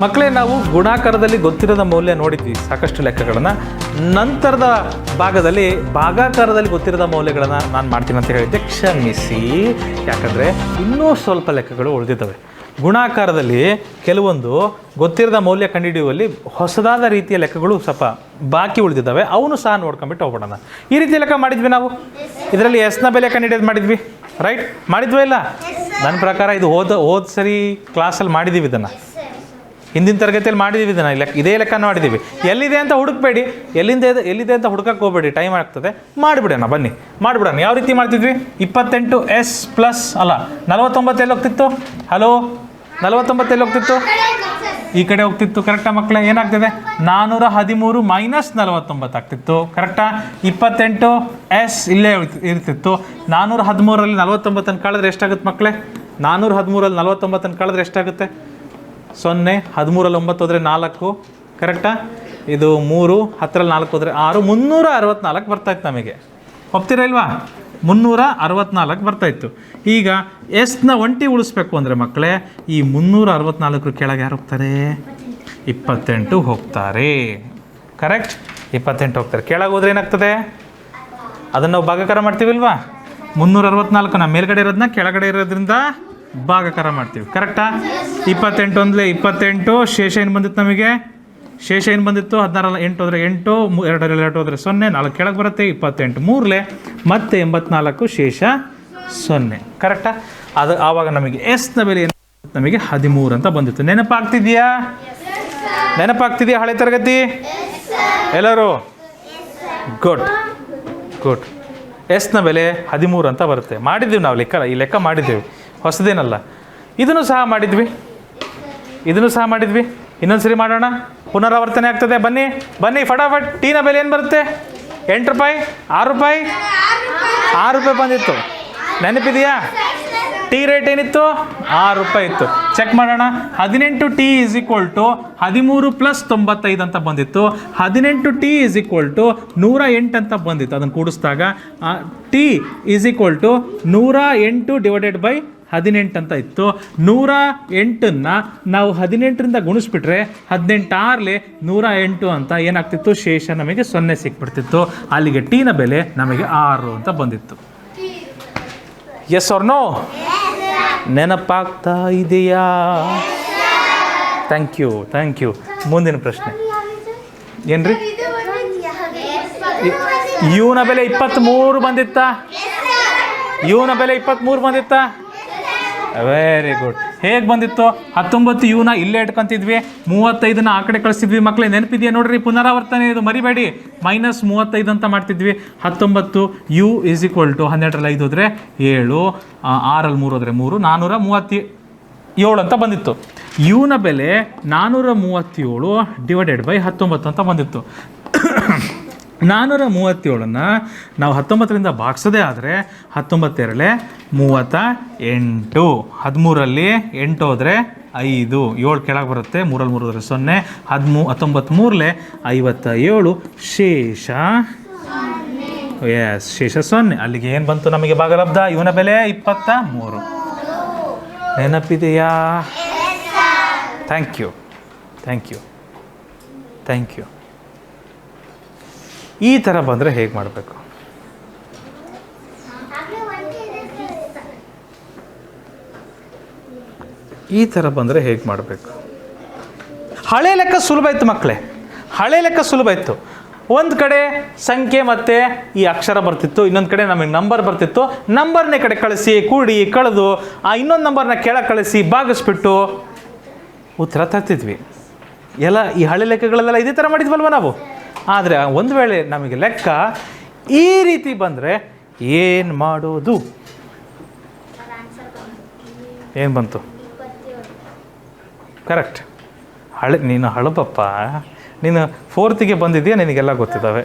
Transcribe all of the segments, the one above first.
ಮಕ್ಕಳೇ, ನಾವು ಗುಣಾಕಾರದಲ್ಲಿ ಗೊತ್ತಿರೋದ ಮೌಲ್ಯ ನೋಡಿದ್ವಿ ಸಾಕಷ್ಟು ಲೆಕ್ಕಗಳನ್ನು. ನಂತರದ ಭಾಗದಲ್ಲಿ ಭಾಗಾಕಾರದಲ್ಲಿ ಗೊತ್ತಿರೋದ ಮೌಲ್ಯಗಳನ್ನು ನಾನು ಮಾಡ್ತೀನಿ ಅಂತ ಹೇಳಿದ್ದೆ. ಕ್ಷಮಿಸಿ, ಯಾಕಂದರೆ ಇನ್ನೂ ಸ್ವಲ್ಪ ಲೆಕ್ಕಗಳು ಉಳಿದಿದ್ದಾವೆ. ಗುಣಾಕಾರದಲ್ಲಿ ಕೆಲವೊಂದು ಗೊತ್ತಿರದ ಮೌಲ್ಯ ಕಂಡುಹಿಡಿಯುವಲ್ಲಿ ಹೊಸದಾದ ರೀತಿಯ ಲೆಕ್ಕಗಳು ಸ್ವಲ್ಪ ಬಾಕಿ ಉಳಿದಿದ್ದಾವೆ. ಅವನು ಸಹ ನೋಡ್ಕೊಂಬಿಟ್ಟು ಹೋಗ್ಬಿಡೋಣ. ಈ ರೀತಿ ಲೆಕ್ಕ ಮಾಡಿದ್ವಿ ನಾವು. ಇದರಲ್ಲಿ ಎಸ್ನ ಬೆಲೆ ಕಂಡುಹಿಡಿಯೋದು ಮಾಡಿದ್ವಿ, ರೈಟ್? ಮಾಡಿದ್ವೋ ಇಲ್ಲ? ನನ್ನ ಪ್ರಕಾರ ಇದು ಹೋದ ಸರಿ ಕ್ಲಾಸಲ್ಲಿ ಮಾಡಿದ್ದೀವಿ. ಇದನ್ನು ಹಿಂದಿನ ತರಗತಿಯಲ್ಲಿ ಮಾಡಿದ್ದೀವಿ. ಇದನ್ನು ಇದೇ ಲೆಕ್ಕ ಮಾಡಿದ್ದೀವಿ. ಎಲ್ಲಿದೆ ಅಂತ ಹುಡುಕಬೇಡಿ, ಎಲ್ಲಿದೆ ಅಂತ ಹುಡುಕಕ್ಕೆ ಹೋಗಬೇಡಿ, ಟೈಮ್ ಆಗ್ತದೆ. ಮಾಡಿಬಿಡೋಣ, ಬನ್ನಿ ಮಾಡಿಬಿಡೋಣ. ಯಾವ ರೀತಿ ಮಾಡ್ತಿದ್ವಿ? 28s ಪ್ಲಸ್ 49 ಎಲ್ಲಿ ಹೋಗ್ತಿತ್ತು? ಹಲೋ, 49 ಎಲ್ಲಿ ಹೋಗ್ತಿತ್ತು? ಈ ಕಡೆ ಹೋಗ್ತಿತ್ತು. ಕರೆಕ್ಟಾ ಮಕ್ಕಳೇ? ಏನಾಗ್ತದೆ? 413 ಮೈನಸ್ 49 ಆಗ್ತಿತ್ತು. ಕರೆಕ್ಟಾ? 28s ಇಲ್ಲೇ ಇರ್ತಿತ್ತು. 413ರಲ್ಲಿ 49 ಕಳೆದ್ರೆ ಎಷ್ಟಾಗುತ್ತೆ ಮಕ್ಕಳೇ? 413ರಲ್ಲಿ 49 ಕಳೆದ್ರೆ ಎಷ್ಟಾಗುತ್ತೆ? 0. 13ರಲ್ಲಿ 9 ಹೋದರೆ 4. ಕರೆಕ್ಟಾ? ಇದು 3. 10ರಲ್ಲಿ 4 ಹೋದರೆ 6. 364 ಬರ್ತಾಯಿತ್ತು ನಮಗೆ. ಒಪ್ತೀರಾ ಇಲ್ವಾ? 364 ಬರ್ತಾಯಿತ್ತು. ಈಗ ಎಸ್ನ ಒಂಟಿ ಉಳಿಸ್ಬೇಕು ಅಂದರೆ ಮಕ್ಕಳೇ, ಈ 364 ಕೆಳಗೆ ಯಾರು ಹೋಗ್ತಾರೆ? 28 ಹೋಗ್ತಾರೆ. ಕರೆಕ್ಟ್? 28 ಹೋಗ್ತಾರೆ. ಕೆಳಗೆ ಹೋದ್ರೆ ಏನಾಗ್ತದೆ? ಅದನ್ನು ನಾವು ಭಾಗಾಕಾರ ಮಾಡ್ತೀವಿಲ್ವಾ? 364 ನಮ್ಮ ಮೇಲ್ಗಡೆ ಇರೋದನ್ನ ಕೆಳಗಡೆ ಇರೋದ್ರಿಂದ ಭಾಗಾಕಾರ ಮಾಡ್ತೀವಿ. ಕರೆಕ್ಟಾ? 28 ಒಂದಲೇ 28. ಶೇಷ ಏನು ಬಂದಿತ್ತು ನಮಗೆ? ಶೇಷ ಏನು ಬಂದಿತ್ತು? 16 8 ಹೋದರೆ 8, 2 2 ಹೋದರೆ 0, 4 ಕೆಳಗೆ ಬರುತ್ತೆ. 28 3 ಮತ್ತೆ 84, ಶೇಷ 0. ಕರೆಕ್ಟಾ? ಅದು ಆವಾಗ ನಮಗೆ ಎಸ್ನ ಬೆಲೆ ಏನು ನಮಗೆ 13 ಅಂತ ಬಂದಿತ್ತು. ನೆನಪಾಗ್ತಿದೆಯಾ? ಹಳೆ ತರಗತಿ ಎಲ್ಲರೂ? Good good. ಎಸ್ನ ಬೆಲೆ 13 ಅಂತ ಬರುತ್ತೆ. ಮಾಡಿದ್ದೀವಿ ನಾವು ಈ ಲೆಕ್ಕ ಮಾಡಿದ್ದೀವಿ, ಹೊಸದೇನಲ್ಲ. ಇದನ್ನು ಸಹ ಮಾಡಿದ್ವಿ. ಇನ್ನೊಂದು ಸರಿ ಮಾಡೋಣ, ಪುನರಾವರ್ತನೆ ಆಗ್ತದೆ. ಬನ್ನಿ ಫಟಾಫಟ್. ಟೀನ ಬೆಲೆ ಏನು ಬರುತ್ತೆ? 8 ರೂಪಾಯಿ, 6 ರೂಪಾಯಿ, 6 ರೂಪಾಯಿ ಬಂದಿತ್ತು. ನೆನಪಿದೆಯಾ? ಟೀ ರೇಟ್ ಏನಿತ್ತು? 6 ರೂಪಾಯಿ ಇತ್ತು. ಚೆಕ್ ಮಾಡೋಣ. 18t = 13 + 95 ಅಂತ ಬಂದಿತ್ತು. 18t = 108 ಅಂತ ಬಂದಿತ್ತು. ಅದನ್ನು ಕೂಡಿಸಿದಾಗ t = 108 / 18 ಅಂತ ಇತ್ತು. 108ನ್ನು ನಾವು 18ರಿಂದ ಗುಣಿಸ್ಬಿಟ್ರೆ 18 6 108 ಅಂತ ಏನಾಗ್ತಿತ್ತು? ಶೇಷ ನಮಗೆ 0 ಸಿಕ್ಬಿಡ್ತಿತ್ತು. ಅಲ್ಲಿಗೆ ಟೀನ ಬೆಲೆ ನಮಗೆ 6 ಅಂತ ಬಂದಿತ್ತು. ಎಸ್ ಆರ್ ನೋ? ನೆನಪಾಗ್ತಾ ಇದೆಯಾ? Thank you. ಮುಂದಿನ ಪ್ರಶ್ನೆ ಏನ್ರಿ? ಯುನ ಬೆಲೆ 23 ಬಂದಿತ್ತಾ? Very good. ಹೇಗೆ ಬಂದಿತ್ತು? 19 ಯುನ ಇಲ್ಲೇ ಇಟ್ಕೊಂತಿದ್ವಿ, 35ನ ಆ ಕಡೆ ಕಳಿಸ್ತಿದ್ವಿ. ಮಕ್ಕಳೇ ನೆನಪಿದೆಯಾ? ನೋಡ್ರಿ, ಪುನರಾವರ್ತನೆ ಇದು ಮರಿಬೇಡಿ. -35 ಅಂತ ಮಾಡ್ತಿದ್ವಿ. 19 u = 12ರಲ್ಲಿ 5 ಹೋದರೆ 7, 6ರಲ್ಲಿ 3 ಹೋದರೆ 3, 437 ಅಂತ ಬಂದಿತ್ತು. ಯುನ ಬೆಲೆ 437 / 19 ಅಂತ ಬಂದಿತ್ತು. 437ನ್ನು ನಾವು 19ರಿಂದ ಭಾಗಿಸೋದೇ ಆದರೆ 19 2 38, 13ರಲ್ಲಿ 8 ಹೋದರೆ 5, 7 ಕೆಳಗೆ ಬರುತ್ತೆ, 3ರಲ್ಲಿ 3 ಹೋದರೆ 0, 19 57, ಶೇಷ 0. ಅಲ್ಲಿಗೆ ಏನು ಬಂತು ನಮಗೆ ಭಾಗಲಬ್ಧ? ಇವನ ಬೆಲೆ 23. ನೆನಪಿದೆಯಾ? Thank you. ಈ ಥರ ಬಂದರೆ ಹೇಗೆ ಮಾಡಬೇಕು? ಹಳೆ ಲೆಕ್ಕ ಸುಲಭ ಇತ್ತು ಮಕ್ಕಳೇ. ಒಂದು ಕಡೆ ಸಂಖ್ಯೆ ಮತ್ತು ಈ ಅಕ್ಷರ ಬರ್ತಿತ್ತು, ಇನ್ನೊಂದು ಕಡೆ ನಮಗೆ ನಂಬರ್ ಬರ್ತಿತ್ತು. ನಂಬರ್ನೇ ಕಡೆ ಕಳಿಸಿ, ಕೂಡಿ, ಕಳೆದು ಇನ್ನೊಂದು ನಂಬರ್ನ ಕೆಳಗೆ ಕಳಿಸಿ ಭಾಗಿಸ್ಬಿಟ್ಟು ಉತ್ತರ ತರ್ತಿದ್ವಿ. ಎಲ್ಲ ಈ ಹಳೆ ಲೆಕ್ಕಗಳಲ್ಲೆಲ್ಲ ಇದೇ ಥರ ಮಾಡಿದ್ವಲ್ವ ನಾವು. ಆದರೆ ಒಂದು ವೇಳೆ ನಮಗೆ ಲೆಕ್ಕ ಈ ರೀತಿ ಬಂದರೆ ಏನು ಮಾಡೋದು? ಏನು ಬಂತು? ಕರೆಕ್ಟ್. ನೀನು ಹಳಬಪ್ಪ, ನೀನು 4th ಬಂದಿದ್ದೀಯ, ನಿನಗೆಲ್ಲ ಗೊತ್ತಿದ್ದಾವೆ.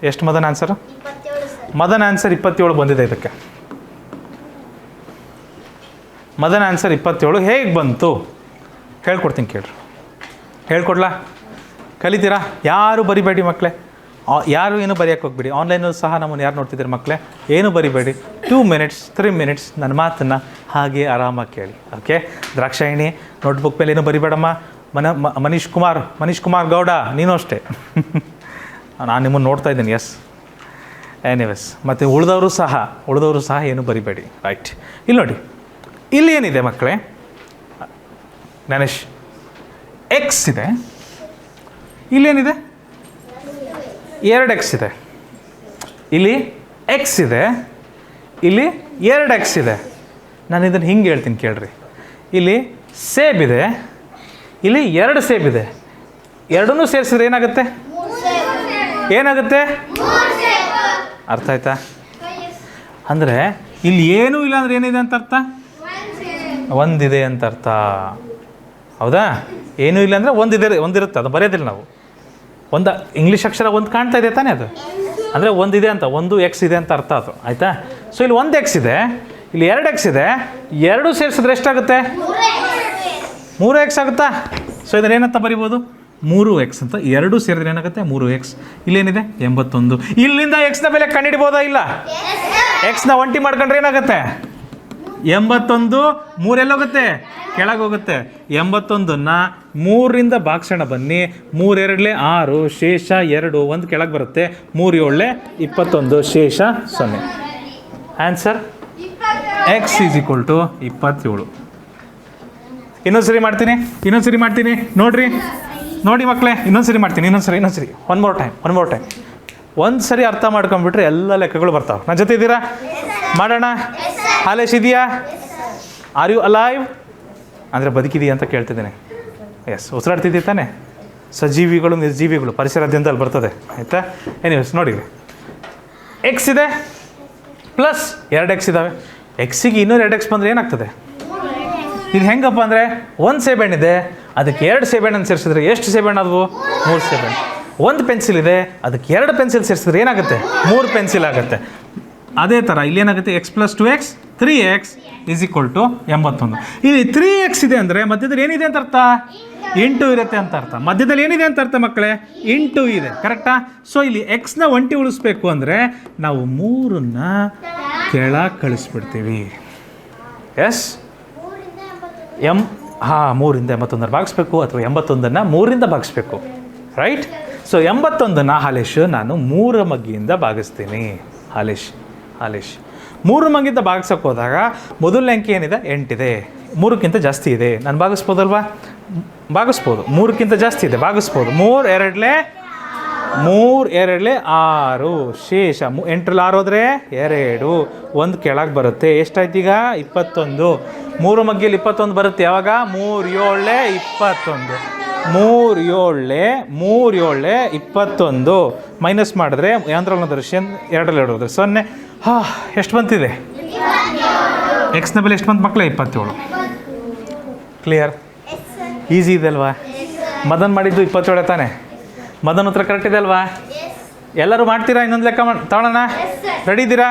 ಎಷ್ಟು ಮದನ್ ಆನ್ಸರ್? 27 ಬಂದಿದೆ. ಇದಕ್ಕೆ ಮದನ್ ಆನ್ಸರ್ 27 ಹೇಗೆ ಬಂತು ಹೇಳ್ಕೊಡ್ತೀನಿ, ಕೇಳ್ರಿ. ಹೇಳ್ಕೊಡ್ಲಾ? ಕಲಿತೀರಾ? ಯಾರು ಬರಿಬೇಡಿ ಮಕ್ಕಳೇ. ಯಾರು ಏನು ಬರೆಯೋಕ್ಕೆ ಹೋಗ್ಬೇಡಿ. ಆನ್ಲೈನಲ್ಲಿ ಸಹ ನಮ್ಮನ್ನು ಯಾರು ನೋಡ್ತಿದ್ದೀರಿ ಮಕ್ಕಳೇ, ಏನು ಬರಿಬೇಡಿ. 2 ಮಿನಿಟ್ಸ್ 3 ಮಿನಿಟ್ಸ್ ನನ್ನ ಮಾತನ್ನು ಹಾಗೆ ಆರಾಮಾಗಿ ಕೇಳಿ. ಓಕೆ, ದ್ರಾಕ್ಷಾಯಿಣಿ ನೋಟ್ಬುಕ್ ಮೇಲೆ ಏನು ಬರಿಬೇಡಮ್ಮ. ಮನೀಶ್ ಕುಮಾರ್ ಗೌಡ ನೀನು ಅಷ್ಟೇ. ನಾನು ನಿಮ್ಮನ್ನು ನೋಡ್ತಾ ಇದ್ದೀನಿ. Yes, anyways. ಮತ್ತು ಉಳಿದವರು ಸಹ ಏನು ಬರಿಬೇಡಿ. ರೈಟ್, ಇಲ್ಲಿ ನೋಡಿ, ಇಲ್ಲಿ ಏನಿದೆ ಮಕ್ಕಳೇ, ಗಣೇಶ್, ಎಕ್ಸ್ ಇದೆ. ಇಲ್ಲೇನಿದೆ, 2x ಇದೆ. ಇಲ್ಲಿ ಎಕ್ಸ್ ಇದೆ, ಇಲ್ಲಿ 2x ಇದೆ. ನಾನು ಇದನ್ನು ಹಿಂಗೆ ಹೇಳ್ತೀನಿ ಕೇಳ್ರಿ. ಇಲ್ಲಿ ಸೇಬ್ ಇದೆ, ಇಲ್ಲಿ 2 ಸೇಬ್ ಇದೆ. ಎರಡನ್ನೂ ಸೇರಿಸಿದ್ರೆ ಏನಾಗುತ್ತೆ? ಅರ್ಥ ಆಯ್ತಾ? ಅಂದರೆ ಇಲ್ಲಿ ಏನೂ ಇಲ್ಲ ಅಂದರೆ ಏನಿದೆ ಅಂತ ಅರ್ಥ? ಒಂದಿದೆ ಅಂತ ಅರ್ಥ. ಹೌದಾ? ಏನೂ ಇಲ್ಲ ಅಂದರೆ ಒಂದಿರುತ್ತೆ, ಅದು ಬರೆಯೋದಿಲ್ಲ ನಾವು. ಇಂಗ್ಲೀಷ್ ಅಕ್ಷರ ಒಂದು ಕಾಣ್ತಾ ಇದೆ ತಾನೇ, ಅದು ಅಂದರೆ ಒಂದಿದೆ ಅಂತ, 1x ಇದೆ ಅಂತ ಅರ್ಥ ಅದು. ಆಯಿತಾ? ಸೊ ಇಲ್ಲಿ 1x ಇದೆ, ಇಲ್ಲಿ 2x ಇದೆ. ಎರಡೂ ಸೇರಿಸಿದ್ರೆ ಎಷ್ಟಾಗುತ್ತೆ? 3x ಆಗುತ್ತಾ? ಸೊ ಇದನ್ನು ಏನಂತ ಬರಿಬೋದು? 3x ಅಂತ. ಎರಡೂ ಸೇರಿದ್ರೆ ಏನಾಗುತ್ತೆ? 3x. ಇಲ್ಲೇನಿದೆ? 81. ಇಲ್ಲಿಂದ ಎಕ್ಸ್ನ ಬೆಲೆ ಕಂಡುಹಿಡ್ಬೋದಾ? ಇಲ್ಲ. ಎಕ್ಸ್ನ ಒಂಟಿ ಮಾಡ್ಕೊಂಡ್ರೆ ಏನಾಗುತ್ತೆ? 81. 3 ಎಲ್ಲೋಗುತ್ತೆ? ಕೆಳಗೆ ಹೋಗುತ್ತೆ. 81ನ್ನ 3ರಿಂದ ಭಾಗಿಸೋಣ ಬನ್ನಿ. 3 2 6, ಶೇಷ 2, 1 ಕೆಳಗೆ ಬರುತ್ತೆ. 3 7 21, ಶೇಷ 0. Answer x = 27. ಇನ್ನೊಂದ್ಸರಿ ಮಾಡ್ತೀನಿ. ನೋಡಿ ಮಕ್ಕಳೇ, ಇನ್ನೊಂದ್ಸರಿ ಮಾಡ್ತೀನಿ. One more time. ಒಂದು ಸರಿ ಅರ್ಥ ಮಾಡ್ಕೊಂಡ್ಬಿಟ್ರೆ ಎಲ್ಲ ಲೆಕ್ಕಗಳು ಬರ್ತಾವೆ. ನನ್ನ ಜೊತೆ ಇದ್ದೀರಾ? ಮಾಡೋಣ. ಹಾಲೇಶ್ ಇದೆಯಾ? ಆರ್ ಯು ಅಲೈವ್ ಅಂದರೆ ಬದುಕಿದೆಯಾ ಅಂತ ಕೇಳ್ತಿದ್ದೇನೆ. ಎಸ್, ಉಸಿರಾಡ್ತಿದ್ದೀವಿ ತಾನೆ? ಸಜೀವಿಗಳು ನಿರ್ಜೀವಿಗಳು ಪರಿಸರದಿಂದ ಅಲ್ಲಿ ಬರ್ತದೆ. ಆಯಿತಾ? ಎನಿವೇಸ್, ನೋಡಿ, ಎಕ್ಸ್ ಇದೆ ಪ್ಲಸ್ 2x ಇದ್ದಾವೆ. ಎಕ್ಸಿಗೆ ಇನ್ನೂ 2x ಬಂದರೆ ಏನಾಗ್ತದೆ? ಇದು ಹೆಂಗಪ್ಪ ಅಂದರೆ, 1 ಸೇಬೆಹಣ್ಣಿದೆ, ಅದಕ್ಕೆ 2 ಸೇಬೆಹಣ್ಣನ್ನು ಸೇರಿಸಿದ್ರೆ ಎಷ್ಟು ಸೇಬೆಹಣ್ಣು ಆದವು? 3 ಸೇಬೆಹಣ್ಣು. 1 ಪೆನ್ಸಿಲ್ ಇದೆ, ಅದಕ್ಕೆ 2 ಪೆನ್ಸಿಲ್ ಸೇರಿಸಿದ್ರೆ ಏನಾಗುತ್ತೆ? 3 ಪೆನ್ಸಿಲ್ ಆಗುತ್ತೆ. ಅದೇ ಥರ ಇಲ್ಲೇನಾಗುತ್ತೆ? x + 2x 3x = 81. ಇಲ್ಲಿ 3x ಇದೆ ಅಂದರೆ ಮಧ್ಯದಲ್ಲಿ ಏನಿದೆ ಅಂತ ಅರ್ಥ? ಇಂಟು ಇರುತ್ತೆ ಅಂತ ಅರ್ಥ. ಮಧ್ಯದಲ್ಲಿ ಏನಿದೆ ಅಂತ ಅರ್ಥ ಮಕ್ಕಳೇ? ಇಂಟು ಇದೆ. ಕರೆಕ್ಟಾ? ಸೊ ಇಲ್ಲಿ ಎಕ್ಸ್ನ ಒಂಟಿ ಉಳಿಸ್ಬೇಕು ಅಂದರೆ ನಾವು 3ನ್ನ ಕೆಳಗೆ ಕಳಿಸ್ಬಿಡ್ತೀವಿ. ಎಸ್, 3ರಿಂದ 81 ಭಾಗಿಸ್ಬೇಕು, ಅಥವಾ 81ನ್ನು 3ರಿಂದ ಭಾಗಿಸ್ಬೇಕು. ರೈಟ್? ಸೊ 81ನ್ನು ಹಾಲೇಶ್ ನಾನು 3 ಮಗ್ಗಿಯಿಂದ ಭಾಗಿಸ್ತೀನಿ. ಹಾಲೇಶ್ 3 ಮಗ್ಗಿಂದ ಭಾಗಿಸೋಕೆ ಹೋದಾಗ ಮೊದಲನೇ ಅಂಕಿ ಏನಿದೆ? 8 ಇದೆ. 3ಕ್ಕಿಂತ ಜಾಸ್ತಿ ಇದೆ, ನಾನು ಭಾಗಿಸ್ಬೋದಲ್ವಾ? ಭಾಗಿಸ್ಬೋದು. 3ಕ್ಕಿಂತ ಜಾಸ್ತಿ ಇದೆ, ಭಾಗಿಸ್ಬೋದು. 3 2 6, ಶೇಷ 8ರಲ್ಲಿ 6 ಹೋದರೆ 2, 1 ಕೆಳಗೆ ಬರುತ್ತೆ. ಎಷ್ಟಾಯ್ತು ಈಗ? 21. 3 ಮಗ್ಗಿಯಲ್ಲಿ 21 ಬರುತ್ತೆ ಯಾವಾಗ? 3 7 21. 3 7 21 ಮೈನಸ್ ಮಾಡಿದ್ರೆ ಯಾಂದ್ರಲ್ಲಿ ದರ್ಶನ 2ರಲ್ಲಿ 2 ಹೋದ್ರೆ 0. ಎಷ್ಟು ಬಂತಿದೆ? ಎಕ್ಸ್ನ ಬೆಲೆ ಎಷ್ಟು ಬಂತು ಮಕ್ಕಳೇ? 27. ಕ್ಲಿಯರ್? ಈಸಿ ಇದೆ ಅಲ್ವಾ? ಮದನ್ ಮಾಡಿದ್ದು 27 ತಾನೆ? ಮದನ್ ಉತ್ತರ ಕರೆಕ್ಟ್ ಇದೆ ಅಲ್ವಾ? ಎಲ್ಲರೂ ಮಾಡ್ತೀರಾ? ಇನ್ನೊಂದು ಲೆಕ್ಕ ತಗೊಳ್ಳೋಣ? ರೆಡಿ ಇದ್ದೀರಾ?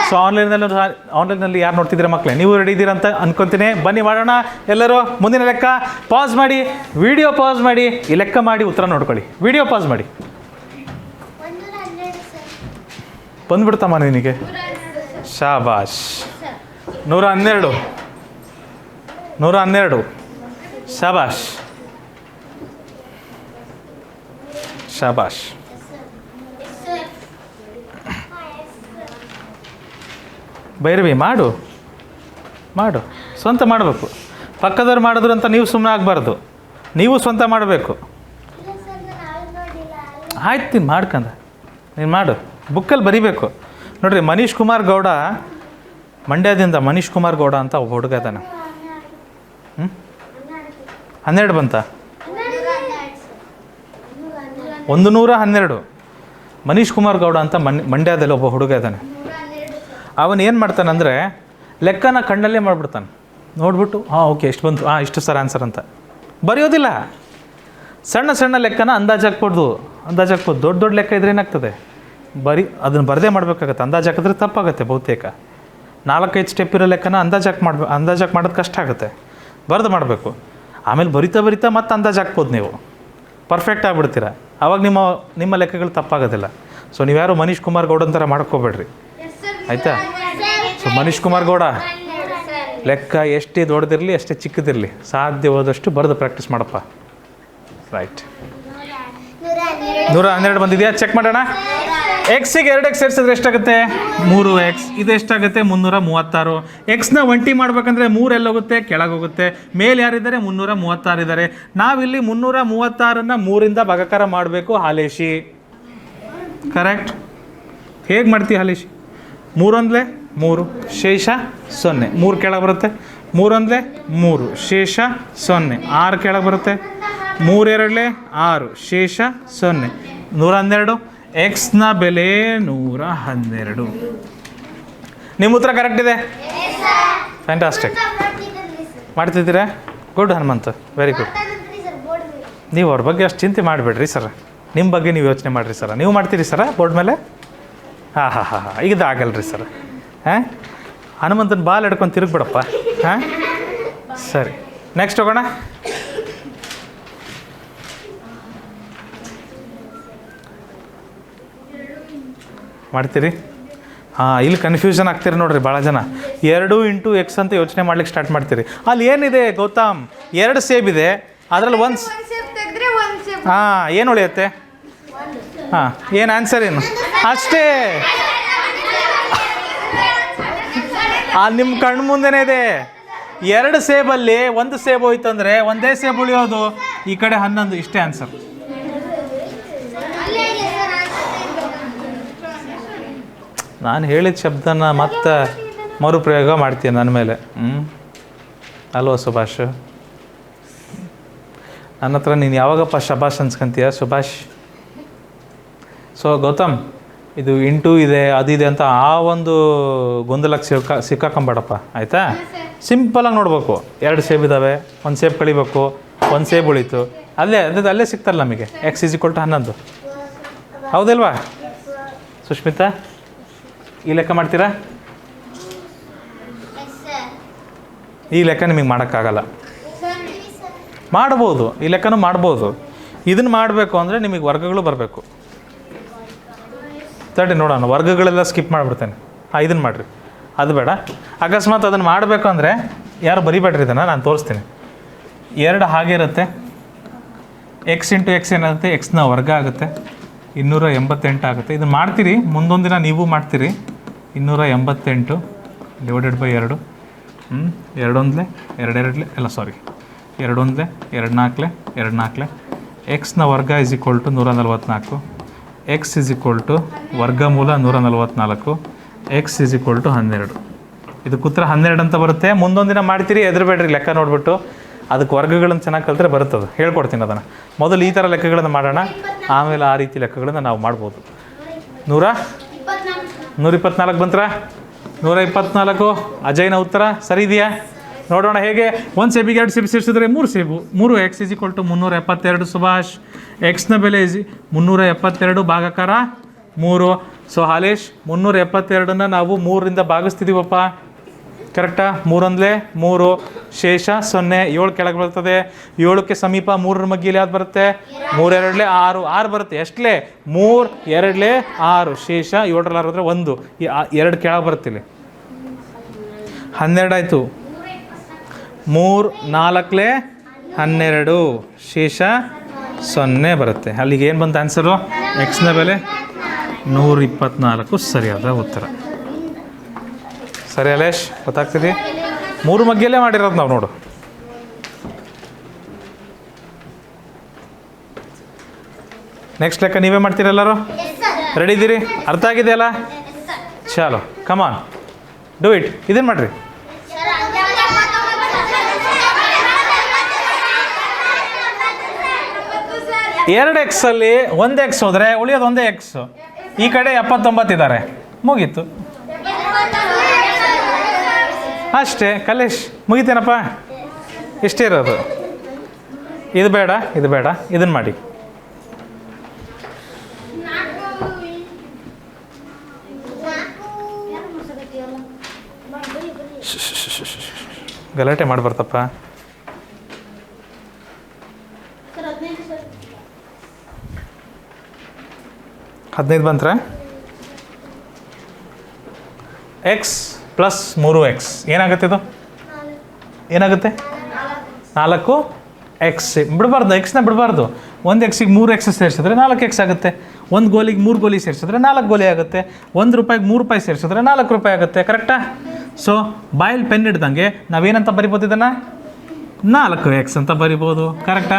ಸೊ ಆನ್ಲೈನಲ್ಲಿ ಯಾರು ನೋಡ್ತಿದ್ದೀರಾ ಮಕ್ಕಳೇ? ನೀವು ರೆಡಿ ಇದ್ದೀರಾ ಅಂತ ಅನ್ಕೊತೀನಿ. ಬನ್ನಿ ಮಾಡೋಣ ಎಲ್ಲರೂ. ಮುಂದಿನ ಲೆಕ್ಕ ಪಾಸ್ ಮಾಡಿ, ವಿಡಿಯೋ ಪಾಸ್ ಮಾಡಿ, ಈ ಲೆಕ್ಕ ಮಾಡಿ ಉತ್ತರ ನೋಡ್ಕೊಳ್ಳಿ. ವಿಡಿಯೋ ಪಾಸ್ ಮಾಡಿ. ಬಂದ್ಬಿಡ್ತಮ್ಮ ನಿನಗೆ? ಶಾಬಾಷ್. 112. ಶಾಬಾಷ್. ಭೈರವಿ ಮಾಡು, ಸ್ವಂತ ಮಾಡಬೇಕು. ಪಕ್ಕದವ್ರು ಮಾಡಿದ್ರು ಅಂತ ನೀವು ಸುಮ್ಮನೆ ಆಗಬಾರ್ದು, ನೀವು ಸ್ವಂತ ಮಾಡಬೇಕು. ಆಯ್ತು, ನೀನು ಮಾಡು. ಬುಕ್ಕಲ್ಲಿ ಬರಿಬೇಕು. ನೋಡಿರಿ, ಮನೀಶ್ ಕುಮಾರ್ ಗೌಡ, ಮಂಡ್ಯದಿಂದ ಮನೀಶ್ ಕುಮಾರ್ ಗೌಡ ಅಂತ ಒಬ್ಬ ಹುಡುಗ ಇದ್ದಾನೆ. 12 ಬಂತ? 112. ಮನೀಶ್ ಕುಮಾರ್ ಗೌಡ ಅಂತ ಮಂಡ್ಯದಲ್ಲಿ ಒಬ್ಬ ಹುಡುಗ ಇದ್ದಾನೆ. ಅವನು ಏನು ಮಾಡ್ತಾನಂದರೆ ಲೆಕ್ಕನ ಕಣ್ಣಲ್ಲೇ ಮಾಡಿಬಿಡ್ತಾನೆ. ನೋಡ್ಬಿಟ್ಟು ಓಕೆ ಎಷ್ಟು ಬಂತು, ಇಷ್ಟು ಸರ್ ಆನ್ಸರ್ ಅಂತ ಬರೆಯೋದಿಲ್ಲ. ಸಣ್ಣ ಲೆಕ್ಕನ ಅಂದಾಜು ಹಾಕ್ಬೋದು. ದೊಡ್ಡ ಲೆಕ್ಕ ಇದ್ರೆ ಏನಾಗ್ತದೆ? ಅದನ್ನು ಬರದೇ ಮಾಡಬೇಕಾಗತ್ತೆ. ಅಂದಾಜು ಹಾಕಿದ್ರೆ ತಪ್ಪಾಗುತ್ತೆ ಬಹುತೇಕ. 4-5 ಸ್ಟೆಪ್ ಇರೋ ಲೆಕ್ಕನ ಅಂದಾಜು ಮಾಡೋದು ಕಷ್ಟ ಆಗುತ್ತೆ. ಬರೆದು ಮಾಡಬೇಕು. ಆಮೇಲೆ ಬರಿತಾ ಮತ್ತೆ ಅಂದಾಜು ಹಾಕ್ಬೋದು. ನೀವು ಪರ್ಫೆಕ್ಟ್ ಆಗಿಬಿಡ್ತೀರ. ಆವಾಗ ನಿಮ್ಮ ಲೆಕ್ಕಗಳು ತಪ್ಪಾಗೋದಿಲ್ಲ. ಸೊ ನೀವ್ಯಾರು ಮನೀಶ್ ಕುಮಾರ್ ಗೌಡನ ಥರ ಮಾಡ್ಕೋಬೇಡ್ರಿ, ಆಯಿತಾ? ಸೊ ಮನೀಶ್ ಕುಮಾರ್ ಗೌಡ, ಲೆಕ್ಕ ಎಷ್ಟೇ ದೊಡ್ಡದಿರಲಿ ಎಷ್ಟೇ ಚಿಕ್ಕದಿರಲಿ ಸಾಧ್ಯವಾದಷ್ಟು ಬರೆದು ಪ್ರಾಕ್ಟೀಸ್ ಮಾಡಪ್ಪ. ರೈಟ್, 112 ಬಂದಿದೆಯಾ? ಚೆಕ್ ಮಾಡೋಣ. ಎಕ್ಸಿಗೆ 2x ಸೇರಿಸಿದ್ರೆ ಎಷ್ಟಾಗುತ್ತೆ? 3x. ಇದು ಎಷ್ಟಾಗುತ್ತೆ? 336. ಎಕ್ಸ್ನ ಒಂಟಿ ಮಾಡ್ಬೇಕಂದ್ರೆ 3 ಎಲ್ಲೋಗುತ್ತೆ? ಕೆಳಗೆ ಹೋಗುತ್ತೆ. ಮೇಲೆ ಯಾರಿದ್ದಾರೆ? 336 ಇದ್ದಾರೆ. ನಾವಿಲ್ಲಿ 336ನ್ನ 3ರಿಂದ ಭಾಗಾಕಾರ ಮಾಡಬೇಕು ಹಾಲೇಶಿ. ಕರೆಕ್ಟ್? ಹೇಗೆ ಮಾಡ್ತೀವಿ ಹಾಲೇಶಿ? 3 3 ಶೇಷ 0. 3 ಕೆಳಗೆ ಬರುತ್ತೆ. 3 3 ಶೇಷ 0. 6 ಕೆಳಗೆ ಬರುತ್ತೆ. 3 2 6 ಶೇಷ 0. 112. ಎಕ್ಸ್ನ ಬೆಲೆ 112. ನಿಮ್ಮ ಉತ್ತರ ಕರೆಕ್ಟ್ ಇದೆ. ಫ್ಯಾಂಟಾಸ್ಟಿಕ್. ಮಾಡ್ತಿದ್ದೀರಾ? Good Hanumanth, very good. ನೀವು ಅವ್ರ ಬಗ್ಗೆ ಅಷ್ಟು ಚಿಂತೆ ಮಾಡಿಬಿಡ್ರಿ ಸರ್, ನಿಮ್ಮ ಬಗ್ಗೆ ನೀವು ಯೋಚನೆ ಮಾಡಿರಿ ಸರ್. ನೀವು ಮಾಡ್ತೀರಿ ಸರ ಬೋರ್ಡ್ ಮೇಲೆ? ಹಾಂ, ಇದು ಆಗಲ್ರಿ ಸರ್. ಹಾಂ, ಹನುಮಂತನ ಬಾಲ್ ಹಿಡ್ಕೊಂಡು ತಿರುಗ್ಬಿಡಪ್ಪ. ಹಾಂ, ಸರಿ, ನೆಕ್ಸ್ಟ್ ಹೋಗೋಣ. ಮಾಡ್ತೀರಿ? ಹಾಂ, ಇಲ್ಲಿ ಕನ್ಫ್ಯೂಷನ್ ಆಗ್ತೀರಿ ನೋಡ್ರಿ ಭಾಳ ಜನ. 2 × x ಅಂತ ಯೋಚನೆ ಮಾಡ್ಲಿಕ್ಕೆ ಸ್ಟಾರ್ಟ್ ಮಾಡ್ತೀರಿ. ಅಲ್ಲಿ ಏನಿದೆ ಗೌತಮ್? 2 ಸೇಬ್ ಇದೆ, ಅದರಲ್ಲಿ ಒಂದು ಹಾಂ, ಏನು ಉಳಿಯುತ್ತೆ? ಹಾಂ, ಏನು ಆನ್ಸರ್ ಏನು? ಅಷ್ಟೇ, ನಿಮ್ಮ ಕಣ್ಣು ಮುಂದೆನೇ ಇದೆ. 2 ಸೇಬಲ್ಲಿ 1 ಸೇಬು ಹೋಯ್ತು ಅಂದರೆ 1 ಸೇಬು ಉಳಿಯೋದು. ಈ ಕಡೆ 11. ಇಷ್ಟೇ ಆನ್ಸರ್. ನಾನು ಹೇಳಿದ ಶಬ್ದನ ಮತ್ತೆ ಮರುಪ್ರಯೋಗ ಮಾಡ್ತೀನಿ ನನ್ನ ಮೇಲೆ. ಅಲ್ವ ಸುಭಾಷ್? ನನ್ನ ಹತ್ರ ನೀನು ಯಾವಾಗಪ್ಪ ಶಭಾಷ್ ಅನ್ಸ್ಕೊಂತೀಯ ಸುಭಾಷ್? ಸೊ ಗೌತಮ್, ಇದು ಇಂಟು ಇದೆ ಅದಿದೆ ಅಂತ ಆ ಒಂದು ಗೊಂದಲಕ್ಕೆ ಸಿಕ್ಕಾಕೊಂಬೇಡಪ್ಪ, ಆಯಿತಾ? ಸಿಂಪಲಾಗಿ ನೋಡ್ಬೇಕು. 2 ಸೇಬ್ ಇದ್ದಾವೆ, 1 ಸೇಬ್ ಕಳಿಬೇಕು, 1 ಸೇಬ್ ಉಳೀತು. ಅಲ್ಲೇ ಸಿಗ್ತಾರಲ್ಲ ನಮಗೆ. x = 11. ಹೌದಲ್ವಾ ಸುಷ್ಮಿತಾ? ಈ ಲೆಕ್ಕ ಮಾಡ್ತೀರಾ? ಈ ಲೆಕ್ಕ ನಿಮಗೆ ಮಾಡೋಕ್ಕಾಗಲ್ಲ. ಮಾಡ್ಬೋದು, ಈ ಲೆಕ್ಕನೂ ಮಾಡ್ಬೋದು. ಇದನ್ನು ಮಾಡಬೇಕು ಅಂದರೆ ನಿಮಗೆ ವರ್ಗಗಳು ಬರಬೇಕು. ತಡಿ ನೋಡೋಣ, ವರ್ಗಗಳೆಲ್ಲ ಸ್ಕಿಪ್ ಮಾಡಿಬಿಡ್ತೇನೆ. ಇದನ್ನು ಮಾಡಿರಿ, ಅದು ಬೇಡ. ಅಕಸ್ಮಾತ್ ಅದನ್ನು ಮಾಡಬೇಕು ಅಂದರೆ ಯಾರು ಬರಿಬೇಡ್ರಿ, ಇದನ್ನು ನಾನು ತೋರಿಸ್ತೀನಿ. 2 ಹಾಗೆ ಇರುತ್ತೆ. x × x ಏನಾಗುತ್ತೆ? ಎಕ್ಸ್ನ ವರ್ಗ ಆಗುತ್ತೆ. 288 ಆಗುತ್ತೆ. ಇದನ್ನು ಮಾಡ್ತೀರಿ, ಮುಂದೊಂದು ದಿನ ನೀವು ಮಾಡ್ತೀರಿ. 288 / 2. 2 1 2 2 ಎಲ್ಲ ಸಾರಿ 2 1 2 4 2 4. ಎಕ್ಸ್ನ ವರ್ಗ = 144. ಎಕ್ಸ್ ವರ್ಗಮೂಲ 144. ಎಕ್ಸ್ = 12. ಇದಕ್ಕೆ ಉತ್ತರ 12 ಅಂತ ಬರುತ್ತೆ. ಮುಂದೊಂದು ದಿನ ಮಾಡ್ತೀರಿ, ಹೆದರಬೇಡ್ರಿ. ಲೆಕ್ಕ ನೋಡಿಬಿಟ್ಟು ಅದಕ್ಕೆ ವರ್ಗಗಳನ್ನು ಚೆನ್ನಾಗಿ ಕಲಿತ್ರೆ ಬರುತ್ತದೆ. ಹೇಳ್ಕೊಡ್ತೀನಿ ಅದನ್ನು. ಮೊದಲು ಈ ಥರ ಲೆಕ್ಕಗಳನ್ನು ಮಾಡೋಣ, ಆಮೇಲೆ ಆ ರೀತಿ ಲೆಕ್ಕಗಳನ್ನು ನಾವು ಮಾಡ್ಬೋದು. 124 ಬಂತ್ರ? 124 ಅಜಯ್ನ ಉತ್ತರ ಸರಿ ಇದೆಯಾ? ನೋಡೋಣ ಹೇಗೆ. 1 ಸೇಬಿಗೆ 2 ಸೇಬು ಸೇರಿಸಿದ್ರೆ 3 ಸೇಬು. 3x = 372. ಸುಭಾಷ್, ಎಕ್ಸ್ನ ಬೆಲೆ 372 ಭಾಗಾಕಾರ 3. ಸೊ ಹಾಲೇಶ್, 372ನ್ನ ನಾವು 3ರಿಂದ ಭಾಗಿಸ್ತಿದ್ದೀವಪ್ಪ. ಕರೆಕ್ಟಾ? 3 1 3 ಶೇಷ 0. 7 ಕೆಳಗೆ ಬರ್ತದೆ. 7ಕ್ಕೆ ಸಮೀಪ 3ರ ಮಧ್ಯೆಯಲ್ಲಿ ಯಾವ್ದು ಬರುತ್ತೆ? 3 2 6. 6 ಬರುತ್ತೆ. ಎಷ್ಟಲೇ? 3 2 6 ಶೇಷ 7 6 1. 2 ಕೆಳಗೆ ಬರುತ್ತೆ. ಇಲ್ಲಿ 12 ಆಯಿತು. 3 4 12 ಶೇಷ 0 ಬರುತ್ತೆ. ಅಲ್ಲಿಗೆ ಏನು ಬಂತು ಆನ್ಸರು? ಎಕ್ಸ್ನ ಬೆಲೆ 124 ಸರಿಯಾದ ಉತ್ತರ. ಸರಿ ಅಲೇಶ್, ಗೊತ್ತಾಗ್ತಿದೆ? 3 ಮಗ್ಗೆಯಲ್ಲೇ ಮಾಡಿರೋದು ನಾವು. ನೋಡು, ನೆಕ್ಸ್ಟ್ ಲೆಕ್ಕ ನೀವೇ ಮಾಡ್ತೀರಲ್ಲರೂ? ರೆಡಿ ಇದ್ದೀರಿ? ಅರ್ಥ ಆಗಿದೆಯಲ್ಲ? ಚಾಲೋ, ಕಮಾನ್, ಡೂ ಇಟ್. ಇದೇನು ಮಾಡಿರಿ. 2x ಅಲ್ಲಿ 1x ಹೋದರೆ ಉಳಿಯೋದು 1x. ಈ ಕಡೆ 79 ಇದ್ದಾರೆ, ಮುಗೀತು ಅಷ್ಟೇ. ಕಲೇಶ್, ಮುಗಿತೇನಪ್ಪ? ಇಷ್ಟೇ ಇರೋದು. ಇದು ಬೇಡ, ಇದು ಬೇಡ, ಇದನ್ನು ಮಾಡಿ. ಗಲಾಟೆ ಮಾಡ್ಬಾರ್ದಪ್ಪ. 15 ಬಂತ್ರೆ ಎಕ್ಸ್ ಪ್ಲಸ್ 3x ಏನಾಗುತ್ತೆ ಇದು? ಏನಾಗುತ್ತೆ? 4 ಎಕ್ಸ್ ಬಿಡಬಾರ್ದು, ಎಕ್ಸ್ನ ಬಿಡಬಾರ್ದು. ಒಂದು ಎಕ್ಸಿಗೆ 3 ಎಕ್ಸ್ ಸೇರಿಸಿದ್ರೆ 4 ಎಕ್ಸ್ ಆಗುತ್ತೆ. ಒಂದು ಗೋಲಿಗೆ 3 ಗೋಲಿ ಸೇರಿಸಿದ್ರೆ 4 ಗೋಲಿ ಆಗುತ್ತೆ. 1 ರೂಪಾಯಿಗೆ 3 ರೂಪಾಯಿ ಸೇರಿಸಿದ್ರೆ 4 ರೂಪಾಯಿ ಆಗುತ್ತೆ. ಕರೆಕ್ಟಾ? ಸೊ ಬಾಯಲ್ಲಿ ಪೆನ್ ಹಿಡ್ದಂಗೆ ನಾವೇನಂತ ಬರಿಬೋದು ಇದನ್ನು? 4x ಅಂತ ಬರಿಬೋದು. ಕರೆಕ್ಟಾ?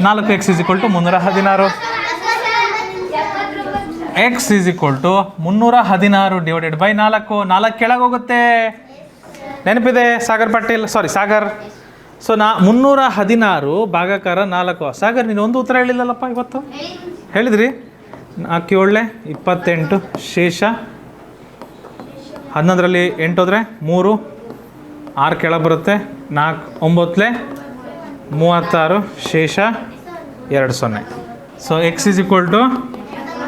4x = 316. x = 316 / 4. 4 ಕೆಳಗೆ ಹೋಗುತ್ತೆ. ನೆನಪಿದೆ ಸಾಗರ್ ಪಾಟೀಲ್? ಸಾಗರ್. ಸೊ 316 ಭಾಗಾಕಾರ 4. ಸಾಗರ್ ನೀನು ಒಂದು ಉತ್ತರ ಹೇಳಿಲ್ಲಲ್ಲಪ್ಪ ಇವತ್ತು? ಹೇಳಿದ್ರಿ? 4 7 28 ಶೇಷ 11ರಲ್ಲಿ 8 ಹೋದರೆ 3, 6 ಕೆಳಗೆ ಬರುತ್ತೆ. 4 9 36 ಶೇಷ 20. So x =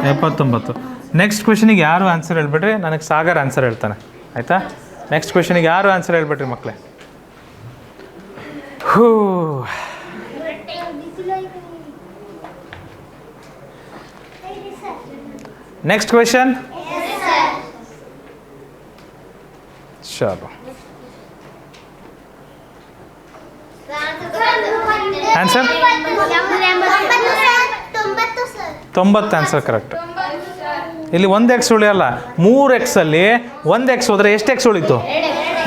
79. ನೆಕ್ಸ್ಟ್ ಕ್ವೆಶನಿಗೆ ಯಾರು ಆನ್ಸರ್ ಹೇಳ್ಬಿಡ್ರಿ, ನನಗೆ ಸಾಗರ್ ಆನ್ಸರ್ ಹೇಳ್ತಾನೆ. ಆಯಿತಾ? ನೆಕ್ಸ್ಟ್ ಕ್ವೆಶನಿಗೆ ಯಾರು ಆನ್ಸರ್ ಹೇಳ್ಬಿಟ್ರಿ ಮಕ್ಕಳೇ? Next question. ಚಲೋ ಆನ್ಸರ್ 90 ಆನ್ಸರ್ ಕರೆಕ್ಟ್. ಇಲ್ಲಿ 1x ಉಳಿಯಲ್ಲ. 3xಲ್ಲಿ 1x ಹೋದರೆ ಎಷ್ಟು ಎಕ್ಸ್ ಉಳಿತು?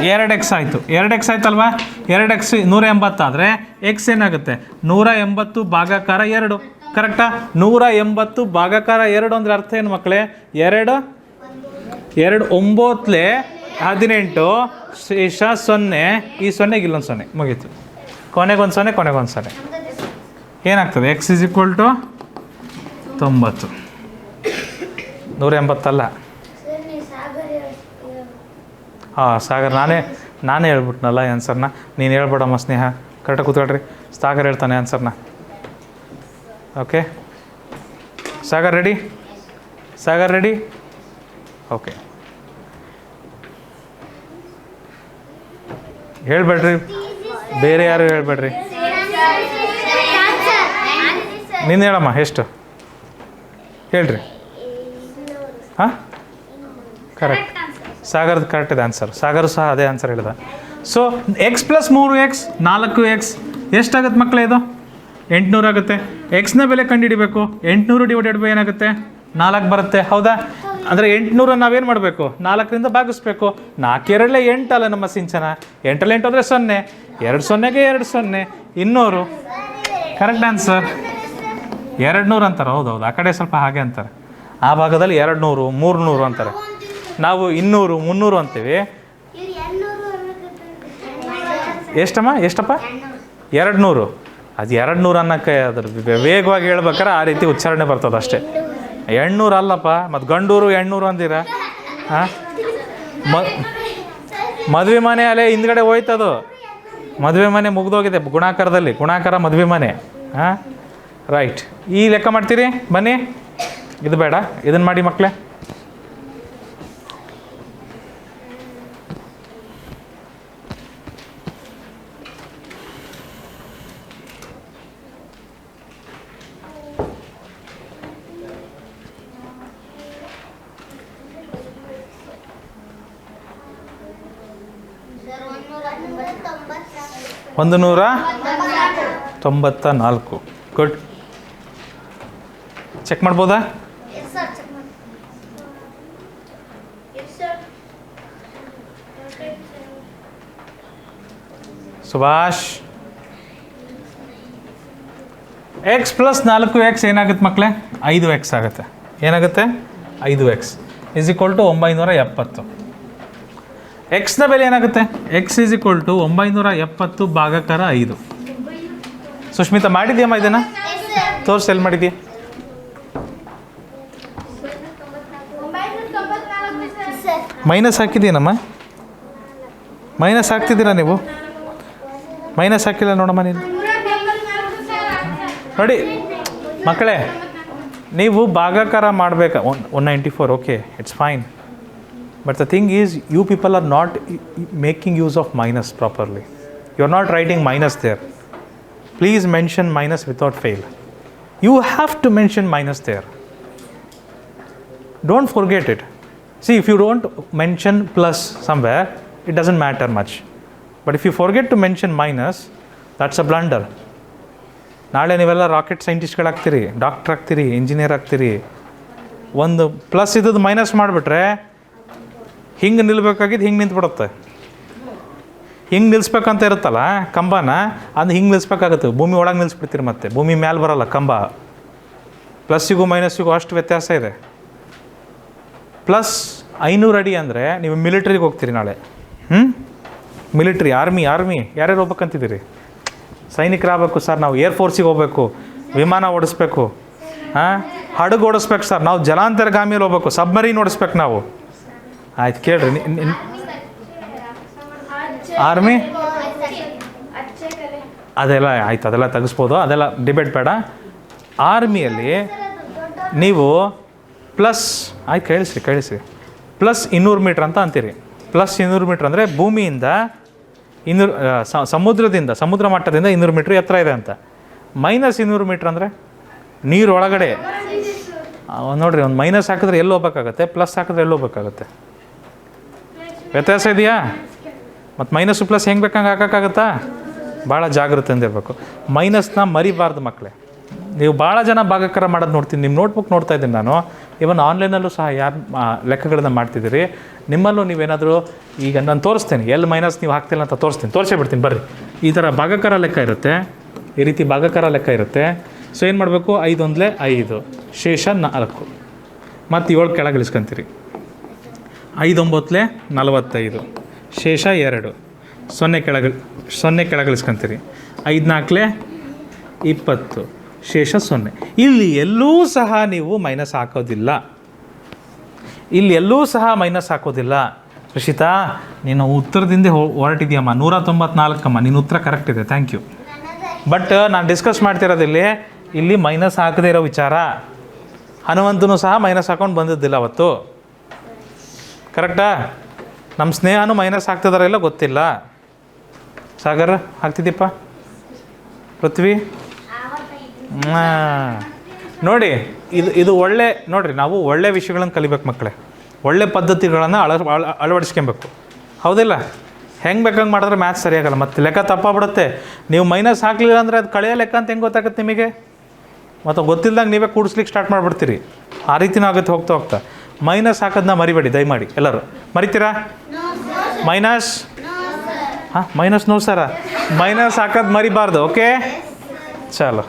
2x ಆಯಿತು. 2x ಆಯ್ತಲ್ವಾ? 2x 180 ಆದರೆ ಎಕ್ಸ್ ಏನಾಗುತ್ತೆ? 180 ಭಾಗಾಕಾರ 2. ಕರೆಕ್ಟಾ? 180 ಭಾಗಾಕಾರ 2 ಅಂದರೆ ಅರ್ಥ ಏನು ಮಕ್ಕಳೇ? 2 2 9 18 ಶೇಷ 0. ಈ 0ಗೆ ಇಲ್ಲೊಂದು 0 ಮುಗೀತು. ಕೊನೆಗೊಂದು 0 ಏನಾಗ್ತದೆ? x = 90. 180 ಅಲ್ಲ. ಹಾಂ ಸಾಗರ್, ನಾನೇ ಹೇಳ್ಬಿಟ್ನಲ್ಲ ಆನ್ಸರ್ನ. ನೀನು ಹೇಳ್ಬೇಡಮ್ಮ ಸ್ನೇಹ. ಕರೆಕ್ಟಾಗಿ ಕೂತ್ಕೊಳ್ರಿ. ಸಾಗರ್ ಹೇಳ್ತಾನೆ ಆನ್ಸರ್ನ. Okay Sagar ready? Sagar ready? Okay ಹೇಳ್ಬೇಡ್ರಿ, ಬೇರೆ ಯಾರು ಹೇಳ್ಬೇಡ್ರಿ. ನೀನು ಹೇಳಮ್ಮ ಎಷ್ಟು ಹೇಳ್ರಿ. ಹಾಂ ಕರೆಕ್ಟ್. ಸಾಗರ್ದು ಕರೆಕ್ಟ್ ಇದೆ ಆನ್ಸರ್. ಸಾಗರ್ ಸಹ ಅದೇ ಆನ್ಸರ್ ಹೇಳಿದ. ಸೊ x + 3x 4x ಎಷ್ಟಾಗುತ್ತೆ ಮಕ್ಕಳೇ? ಇದು 800 ಆಗುತ್ತೆ. ಎಕ್ಸ್ನ ಬೆಲೆ ಕಂಡುಹಿಡಿಬೇಕು. 800 / ಏನಾಗುತ್ತೆ? 4 ಬರುತ್ತೆ. ಹೌದಾ? ಅಂದರೆ 800 ನಾವೇನು ಮಾಡಬೇಕು? 4ರಿಂದ ಭಾಗಿಸ್ಬೇಕು. 4 2 8 ಅಲ್ಲ ನಮ್ಮ ಸಿಂಚನ. 8 8 ಹೋದರೆ 0. 2 0ಗೆ 2 0 200. Correct answer. 200 ಅಂತಾರೆ. ಹೌದೌದು, ಆ ಕಡೆ ಸ್ವಲ್ಪ ಹಾಗೆ ಅಂತಾರೆ. ಆ ಭಾಗದಲ್ಲಿ 200 300 ಅಂತಾರೆ. ನಾವು 200 300 ಅಂತೀವಿ. ಎಷ್ಟಮ್ಮ? 200. ಅದು 200 ಅನ್ನೋಕ್ಕೆ ಅದ್ರ ವೇಗವಾಗಿ ಹೇಳ್ಬೇಕಾರೆ ಆ ರೀತಿ ಉಚ್ಚಾರಣೆ ಬರ್ತದೆ ಅಷ್ಟೇ. 800 ಅಲ್ಲಪ್ಪ. ಮತ್ತು ಗಂಡೂರು 800 ಅಂತೀರ? ಹಾಂ ಮದುವೆ ಮನೆ ಅಲ್ಲೇ ಹಿಂದ್ಗಡೆ ಹೋಯ್ತದು. ಮದುವೆ ಮನೆ ಮುಗ್ದೋಗಿದೆ ಗುಣಾಕಾರದಲ್ಲಿ. ಗುಣಾಕಾರ ಮದುವೆ ಮನೆ. ಹಾಂ ರೈಟ್. ಈ ಲೆಕ್ಕ ಮಾಡ್ತೀರಿ? ಬನ್ನಿ. ಇದು ಬೇಡ, ಇದನ್ನು ಮಾಡಿ ಮಕ್ಕಳೇ. ಒಂದು 194. ಗುಡ್. ಚೆಕ್ ಮಾಡ್ಬೋದಾ? ಸುಭಾಷ್. x + 4x ಏನಾಗುತ್ತೆ ಮಕ್ಕಳೇ? 5x ಆಗುತ್ತೆ. ಏನಾಗುತ್ತೆ? 5x = 970. ಎಕ್ಸ್ನ ಬೆಲೆ ಏನಾಗುತ್ತೆ? x = 970 ಭಾಗಾಕಾರ 5. ಸುಷ್ಮಿತಾ ಮಾಡಿದ್ಯಮ್ಮ ಇದನ್ನು? ತೋರಿಸಿ ಎಲ್ಲಿ ಮಾಡಿದ್ಯಾ? ಮೈನಸ್ ಹಾಕಿದ್ದೀನಮ್ಮ. ಮೈನಸ್ ಹಾಕ್ತಿದ್ದೀರಾ ನೀವು? ಮೈನಸ್ ಹಾಕಿಲ್ಲ ನೋಡಮ್ಮ ನೀನು. ನೋಡಿ ಮಕ್ಕಳೇ, ನೀವು ಭಾಗಾಕಾರ ಮಾಡಬೇಕಾ? 194. Okay, it's fine. But the thing is, you people are not making use of minus properly. You are not writing minus there. Please mention minus without fail. You have to mention minus there. Don't forget it. See, if you don't mention plus somewhere, it doesn't matter much. But if you forget to mention minus, that's a blunder. ನಾಳೆ ನೀವೆಲ್ಲ rocket ಸೈಂಟಿಸ್ಟ್ಗಳಾಗ್ತೀರಿ, doctor ಆಗ್ತೀರಿ, engineer ಆಗ್ತೀರಿ. ಒಂದು plus ಇದ್ದದ್ದು minus ಮಾಡಿಬಿಟ್ರೆ ಹಿಂಗೆ ನಿಲ್ಬೇಕಾಗಿದ್ದು ಹಿಂಗೆ ನಿಂತ್ಬಿಡುತ್ತೆ. ಹಿಂಗೆ ನಿಲ್ಲಿಸ್ಬೇಕಂತ ಇರುತ್ತಲ್ಲ ಕಂಬನ, ಅದು ಹಿಂಗೆ ನಿಲ್ಲಿಸ್ಬೇಕಾಗತ್ತೆ. ಭೂಮಿ ಒಳಗೆ ನಿಲ್ಲಿಸ್ಬಿಡ್ತೀರಿ, ಮತ್ತೆ ಭೂಮಿ ಮ್ಯಾಲೆ ಬರೋಲ್ಲ ಕಂಬ. ಪ್ಲಸ್ಸಿಗೂ ಮೈನಸ್ಸಿಗೂ ಅಷ್ಟು ವ್ಯತ್ಯಾಸ ಇದೆ. ಪ್ಲಸ್ 500 ಅಡಿ ಅಂದರೆ ನೀವು ಮಿಲಿಟ್ರಿಗೆ ಹೋಗ್ತೀರಿ ನಾಳೆ. ಮಿಲಿಟ್ರಿ, ಆರ್ಮಿ ಯಾರ್ಯಾರು ಹೋಗ್ಬೇಕಂತಿದ್ದೀರಿ? ಸೈನಿಕರಾಗಬೇಕು ಸರ್, ನಾವು ಏರ್ಫೋರ್ಸಿಗೆ ಹೋಗ್ಬೇಕು, ವಿಮಾನ ಓಡಿಸ್ಬೇಕು, ಹಡಗು ಓಡಿಸ್ಬೇಕು ಸರ್, ನಾವು ಜಲಾಂತರ್ಗಾಮಿಯಲ್ಲಿ ಹೋಗ್ಬೇಕು, ಸಬ್ಮರೀನ್ ಓಡಿಸ್ಬೇಕು ನಾವು. ಆಯ್ತು ಕೇಳ್ರಿ, ಆರ್ಮಿ ಅದೆಲ್ಲ ಆಯ್ತು, ಅದೆಲ್ಲ ತೆಗೆಸ್ಬೋದು, ಅದೆಲ್ಲ ಡಿಬೇಟ್ ಬೇಡ. ಆರ್ಮಿಯಲ್ಲಿ ನೀವು ಪ್ಲಸ್ ಆಯ್ತು ಕೇಳಿಸಿ ಪ್ಲಸ್ 200 ಮೀಟ್ರ್ ಅಂತ ಅಂತೀರಿ. ಪ್ಲಸ್ 200 ಮೀಟ್ರ್ ಅಂದರೆ ಭೂಮಿಯಿಂದ 200 ಸಮುದ್ರ ಮಟ್ಟದಿಂದ 200 ಮೀಟ್ರ್ ಎತ್ತರ ಇದೆ ಅಂತ. ಮೈನಸ್ 200 ಮೀಟ್ರ್ ಅಂದರೆ ನೀರು ಒಳಗಡೆ. ನೋಡಿರಿ, ಒಂದು ಮೈನಸ್ ಹಾಕಿದ್ರೆ ಎಲ್ಲಿ ಹೋಗ್ಬೇಕಾಗತ್ತೆ, ಪ್ಲಸ್ ಹಾಕಿದ್ರೆ ಎಲ್ಲಿ ಹೋಗ್ಬೇಕಾಗತ್ತೆ? ವ್ಯತ್ಯಾಸ ಇದೆಯಾ? ಮತ್ತು ಮೈನಸ್ಸು ಪ್ಲಸ್ ಹೆಂಗೆ ಬೇಕಂಗೆ ಹಾಕೋಕ್ಕಾಗತ್ತಾ? ಭಾಳ ಜಾಗೃತಿಯಿಂದ ಇರಬೇಕು. ಮೈನಸ್ನ ಮರಿಬಾರ್ದು ಮಕ್ಕಳೇ. ನೀವು ಭಾಳ ಜನ ಭಾಗಕಾರ ಮಾಡೋದು ನೋಡ್ತೀನಿ, ನಿಮ್ಮ ನೋಟ್ಬುಕ್ ನೋಡ್ತಾ ಇದ್ದೀನಿ ನಾನು. ಇವನ್ ಆನ್ಲೈನಲ್ಲೂ ಸಹ ಯಾರು ಲೆಕ್ಕಗಳನ್ನ ಮಾಡ್ತಿದ್ದೀರಿ, ನಿಮ್ಮಲ್ಲೂ ನೀವೇನಾದರೂ ಈಗ ನಾನು ತೋರಿಸ್ತೇನೆ, ಎಲ್ಲಿ ಮೈನಸ್ ನೀವು ಹಾಕ್ತಿಲ್ಲ ಅಂತ ತೋರಿಸೇ ಬಿಡ್ತೀನಿ. ಬರ್ರಿ, ಈ ಥರ ಭಾಗಕಾರ ಲೆಕ್ಕ ಇರುತ್ತೆ, ಈ ರೀತಿ ಭಾಗಕಾರ ಲೆಕ್ಕ ಇರುತ್ತೆ. ಸೊ ಏನು ಮಾಡಬೇಕು? 5 1 5, ಶೇಷ 4, ಮತ್ತು 7 ಕೆಳಗೆ ಇಳಿಸ್ಕೊಂತೀರಿ. 5 9 45, ಶೇಷ 2, 0 ಕೆಳಗೆ ಇಳಿಸ್ಕೊಂತೀರಿ. 5 4 20, ಶೇಷ 0. ಇಲ್ಲಿ ಎಲ್ಲೂ ಸಹ ನೀವು ಮೈನಸ್ ಹಾಕೋದಿಲ್ಲ, ಋಷಿತಾ, ನೀನು ಉತ್ತರದಿಂದ ಹೊರಟಿದ್ಯಮ್ಮ, 194 ನಿನ್ನ ಉತ್ತರ ಕರೆಕ್ಟ್ ಇದೆ, ಥ್ಯಾಂಕ್ ಯು. ಬಟ್ ನಾನು ಡಿಸ್ಕಸ್ ಮಾಡ್ತಿರೋದಿಲ್ಲಿ ಇಲ್ಲಿ ಮೈನಸ್ ಹಾಕದೇ ಇರೋ ವಿಚಾರ. ಹನುಮಂತನೂ ಸಹ ಮೈನಸ್ ಹಾಕೊಂಡು ಬಂದಿದ್ದಿಲ್ಲ ಅವತ್ತು, ಕರೆಕ್ಟಾ? ನಮ್ಮ ಸ್ನೇಹನೂ ಮೈನಸ್ ಹಾಕ್ತಿದಾರ ಇಲ್ಲ ಗೊತ್ತಿಲ್ಲ. ಸಾಗರ್ ಹಾಕ್ತಿದ್ದೀಪ್ಪ, ಪೃಥ್ವಿ ನೋಡಿ, ಇದು ಒಳ್ಳೆ ನೋಡಿರಿ, ನಾವು ಒಳ್ಳೆ ವಿಷಯಗಳನ್ನು ಕಲಿಬೇಕು ಮಕ್ಕಳೇ, ಒಳ್ಳೆ ಪದ್ಧತಿಗಳನ್ನು ಅಳವಡಿಸ್ಕೊಬೇಕು, ಹೌದಿಲ್ಲ? ಹೆಂಗೆ ಬೇಕಂಗೆ ಮಾಡಿದ್ರೆ ಮ್ಯಾಥ್ಸ್ ಸರಿಯಾಗಲ್ಲ, ಮತ್ತು ಲೆಕ್ಕ ತಪ್ಪಾಗ್ಬಿಡುತ್ತೆ. ನೀವು ಮೈನಸ್ ಹಾಕಲಿಲ್ಲ ಅಂದರೆ ಅದು ಕಳೆಯೋ ಲೆಕ್ಕ ಅಂತ ಹೆಂಗೆ ಗೊತ್ತಾಗುತ್ತೆ ನಿಮಗೆ? ಮತ್ತು ಗೊತ್ತಿಲ್ಲದಾಗ ನೀವೇ ಕೂಡಿಸ್ಲಿಕ್ಕೆ ಸ್ಟಾರ್ಟ್ ಮಾಡಿಬಿಡ್ತೀರಿ. ಆ ರೀತಿನೂ ಆಗುತ್ತೆ ಹೋಗ್ತಾ. ಮೈನಸ್ ಹಾಕೋದನ್ನ ಮರಿಬೇಡಿ ದಯಮಾಡಿ, ಎಲ್ಲರೂ ಮರಿತೀರಾ? ಮೈನಸ್ ಮೈನಸ್ ನೋ ಸರ, ಮೈನಸ್ ಹಾಕೋದು ಮರಿಬಾರ್ದು. ಓಕೆ, ಚಲೋ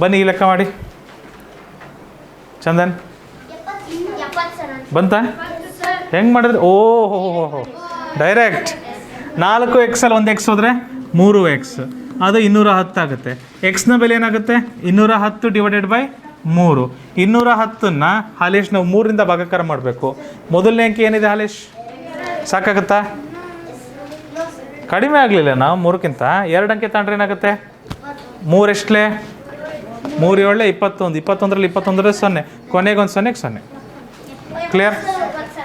ಬನ್ನಿ, ಈ ಲೆಕ್ಕ ಮಾಡಿ. ಚಂದನ್ ಬಂತ? ಹೆಂಗೆ ಮಾಡಿದ್ರೆ? ಓಹೋ, ಡೈರೆಕ್ಟ್ 4x ಅಲ್ಲಿ 1x ಹೋದರೆ 3x, ಅದು 210 ಆಗುತ್ತೆ. ಎಕ್ಸ್ನ ಬೆಲೆ ಏನಾಗುತ್ತೆ? 210 ಡಿವೈಡೆಡ್ ಬೈ 3. 210ನ್ನು ಹಾಲೇಶ್ ನಾವು 3ರಿಂದ ಭಾಗಾಕಾರ ಮಾಡಬೇಕು. ಮೊದಲನೇ ಅಂಕಿ ಏನಿದೆ ಹಾಲೇಶ್? ಸಾಕಾಗುತ್ತಾ? ಕಡಿಮೆ ಆಗಲಿಲ್ಲ ನಾವು 3ಕ್ಕಿಂತ. 2 ಅಂಕೆ ತಗೊಂಡ್ರೆ ಏನಾಗುತ್ತೆ? 3 ಎಷ್ಟಲೇ? 3 7 21, 21ರಲ್ಲಿ 21 0, ಕೊನೆಗೆ ಒಂದು 0. ಕ್ಲಿಯರ್?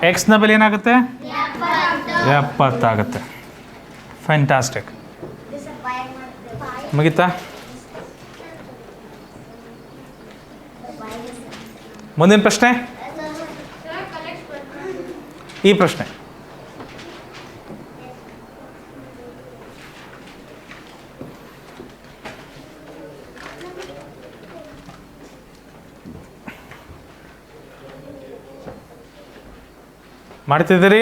ಎಕ್ಸ್ನ ಬೆಲೆ ಏನಾಗುತ್ತೆ? 70 ಆಗುತ್ತೆ. ಫ್ಯಾಂಟಾಸ್ಟಿಕ್. ಮುಗಿತಾ? ಮುಂದಿನ ಪ್ರಶ್ನೆ, ಈ ಪ್ರಶ್ನೆ. ಮಾಡ್ತಿದ್ದೀರಿ?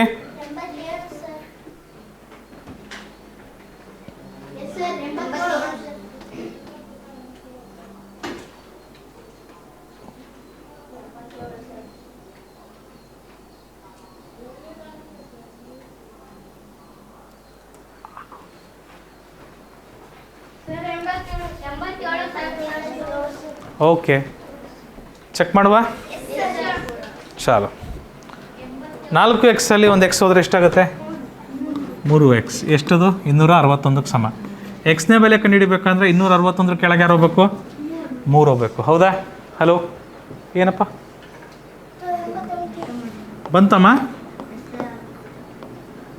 ಓಕೆ, ಚೆಕ್ ಮಾಡುವ. ಚಾಲು. 4x ಅಲ್ಲಿ 1x ಹೋದರೆ ಎಷ್ಟಾಗುತ್ತೆ? 3x. ಎಷ್ಟದು? 261ಕ್ಕೆ ಸಮ. ಎಕ್ಸ್ನೇ ಬೆಲೆ ಕಂಡುಹಿಡಿಬೇಕಂದ್ರೆ 261 ಕೆಳಗೆ ಯಾರು ಹೋಗ್ಬೇಕು? 3 ಹೋಗ್ಬೇಕು, ಹೌದಾ? ಹಲೋ, ಏನಪ್ಪ ಬಂತಮ್ಮ?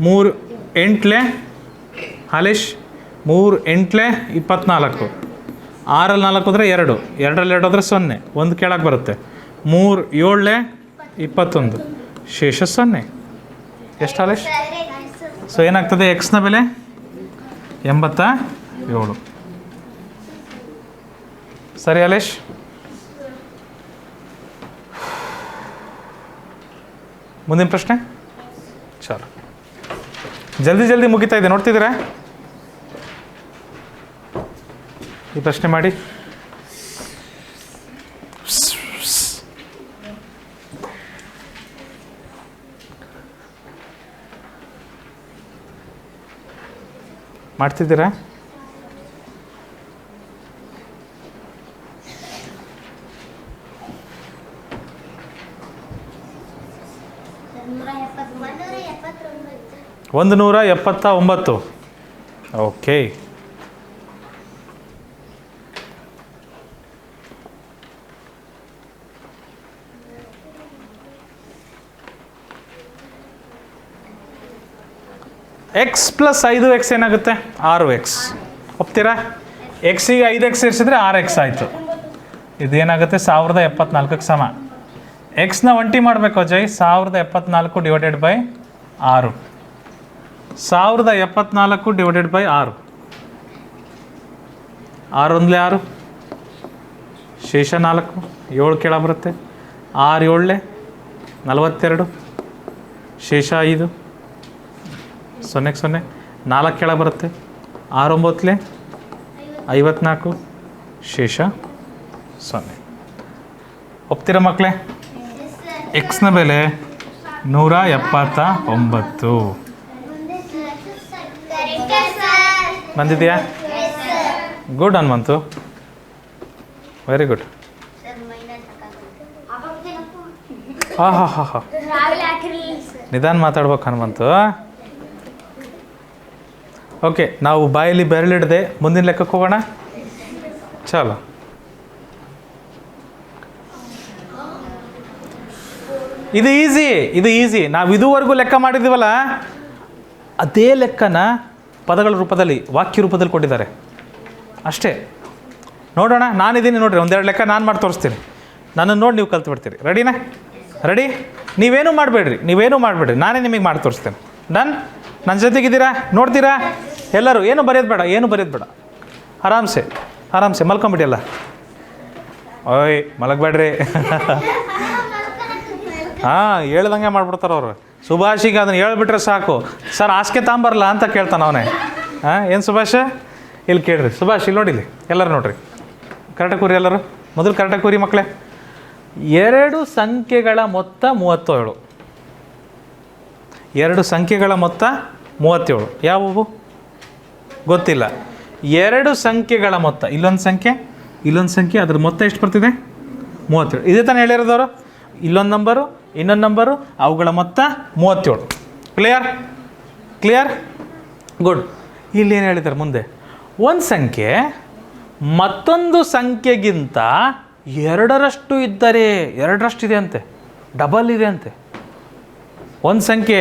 3 8 ಹಾಲೇಶ್, 3 8 24. 6 4 ಹೋದರೆ 2, 2 2 ಹೋದರೆ 0, 1 ಕೆಳಗೆ ಬರುತ್ತೆ. 3 7 21 ಶೇಷ 0. ಎಷ್ಟು ಆಲೇಶ್? ಸೊ ಏನಾಗ್ತದೆ? ಎಕ್ಸ್ನ ಬೆಲೆ 87. ಸರಿ ಆಲೇಶ್? ಮುಂದಿನ ಪ್ರಶ್ನೆ. ಚಲೋ, ಜಲ್ದಿ ಜಲ್ದಿ ಮುಗಿತಾ ಇದೆ, ನೋಡ್ತಿದ್ದೀರಾ? ಈ ಪ್ರಶ್ನೆ ಮಾಡಿ. ಮಾಡ್ತಿದ್ದೀರಾ? ಒಂದು 179. ಓಕೆ. ಎಕ್ಸ್ ಪ್ಲಸ್ 5x ಏನಾಗುತ್ತೆ? 6x. ಒಪ್ತೀರಾ? ಎಕ್ಸಿಗೆ 5x ಸೇರಿಸಿದ್ರೆ 6x ಆಯಿತು. ಇದೇನಾಗುತ್ತೆ? 1074ಕ್ಕೆ ಸಮ. ಎಕ್ಸ್ನ ಒಂಟಿ ಮಾಡಬೇಕು Ajay. 1074 divided by 6. 1074 divided by 6. 6 1 6, ಶೇಷ 4, 7 ಕೆಳ ಬರುತ್ತೆ. 6 7 42, ಶೇಷ 5, 0 0, 4 ಕೆಳ ಬರುತ್ತೆ. 6 9 54, ಶೇಷ 0. ಒಪ್ತೀರ ಮಕ್ಕಳೇ? ಎಕ್ಸ್ನ ಬೆಲೆ 179. ಬಂದಿದೆಯಾ? Good Hanumanthu, very good. ಹಾಂ ಹಾಂ ಹಾಂ ಹಾಂ, ನಿಧಾನ ಮಾತಾಡ್ಬೇಕು ಹನುಮಂತು. ಓಕೆ, ನಾವು ಬಾಯಲ್ಲಿ ಬೆರಳಿಡದೆ ಮುಂದಿನ ಲೆಕ್ಕಕ್ಕೆ ಹೋಗೋಣ. ಚಲೋ, ಇದು ಈಸಿ. ನಾವು ಇದುವರೆಗೂ ಲೆಕ್ಕ ಮಾಡಿದ್ದೀವಲ್ಲ, ಅದೇ ಲೆಕ್ಕನ ಪದಗಳ ರೂಪದಲ್ಲಿ, ವಾಕ್ಯ ರೂಪದಲ್ಲಿ ಕೊಟ್ಟಿದ್ದಾರೆ ಅಷ್ಟೇ. ನೋಡೋಣ, ನಾನಿದ್ದೀನಿ ನೋಡ್ರಿ, ಒಂದೆರಡು ಲೆಕ್ಕ ನಾನು ಮಾಡಿ ತೋರಿಸ್ತೀನಿ. ನನ್ನನ್ನು ನೋಡಿ ನೀವು ಕಲ್ತು ಬಿಡ್ತೀರಿ. ರೆಡಿನಾ? ರೆಡಿ? ನೀವೇನು ಮಾಡಬೇಡ್ರಿ, ನಾನೇ ನಿಮಗೆ ಮಾಡಿ ತೋರಿಸ್ತೇನೆ. ಡನ್? ನನ್ನ ಜೊತೆಗಿದ್ದೀರಾ? ನೋಡ್ತೀರಾ ಎಲ್ಲರೂ? ಏನು ಬರೆಯೋದು ಬೇಡ. ಆರಾಮ್ಸೆ ಮಲ್ಕೊಂಬಿಡಿ ಎಲ್ಲ. ಓಯ್ ಮಲಗಬೇಡ್ರಿ. ಹಾಂ, ಹೇಳ್ದಂಗೆ ಮಾಡ್ಬಿಡ್ತಾರೆ ಅವರು. ಸುಭಾಷಿಗೆ ಅದನ್ನು ಹೇಳ್ಬಿಟ್ರೆ ಸಾಕು, ಸರ್ ಹಾಸಿಗೆ ತಾಂಬರಲ್ಲ ಅಂತ ಕೇಳ್ತಾನೆ ಅವನೇ. ಹಾಂ, ಏನು ಸುಭಾಷ? ಇಲ್ಲಿ ಕೇಳ್ರಿ ಸುಭಾಷ್, ಇಲ್ಲಿ ನೋಡಿಲಿ, ಎಲ್ಲರೂ ನೋಡ್ರಿ, ಕರೆಕ್ಟಾಗಿ ಕೂರಿ ಎಲ್ಲರೂ. ಮೊದಲು ಕರೆಕ್ಟಾಗಿ ಕೂರಿ ಮಕ್ಕಳೇ. 2 ಸಂಖ್ಯೆಗಳ ಮೊತ್ತ 37. 2 ಸಂಖ್ಯೆಗಳ ಮೊತ್ತ 37 ಯಾವುವು? ಗೊತ್ತಿಲ್ಲ. 2 ಸಂಖ್ಯೆಗಳ ಮೊತ್ತ, ಇಲ್ಲೊಂದು ಸಂಖ್ಯೆ, ಅದ್ರ ಮೊತ್ತ ಎಷ್ಟು ಬರ್ತಿದೆ? 37. ಇದೇ ತಾನೇ ಹೇಳಿರೋದವರು? ಇಲ್ಲೊಂದು ನಂಬರು, ಇನ್ನೊಂದು ನಂಬರು, ಅವುಗಳ ಮೊತ್ತ 37. ಕ್ಲಿಯರ್? ಗುಡ್. ಇಲ್ಲಿ ಏನು ಹೇಳಿದ್ದಾರೆ ಮುಂದೆ? ಒಂದು ಸಂಖ್ಯೆ ಮತ್ತೊಂದು ಸಂಖ್ಯೆಗಿಂತ 2ರಷ್ಟು ಇದ್ದರೆ, 2ರಷ್ಟಿದೆ ಅಂತೆ, ಡಬಲ್ ಇದೆ ಅಂತೆ. ಒಂದು ಸಂಖ್ಯೆ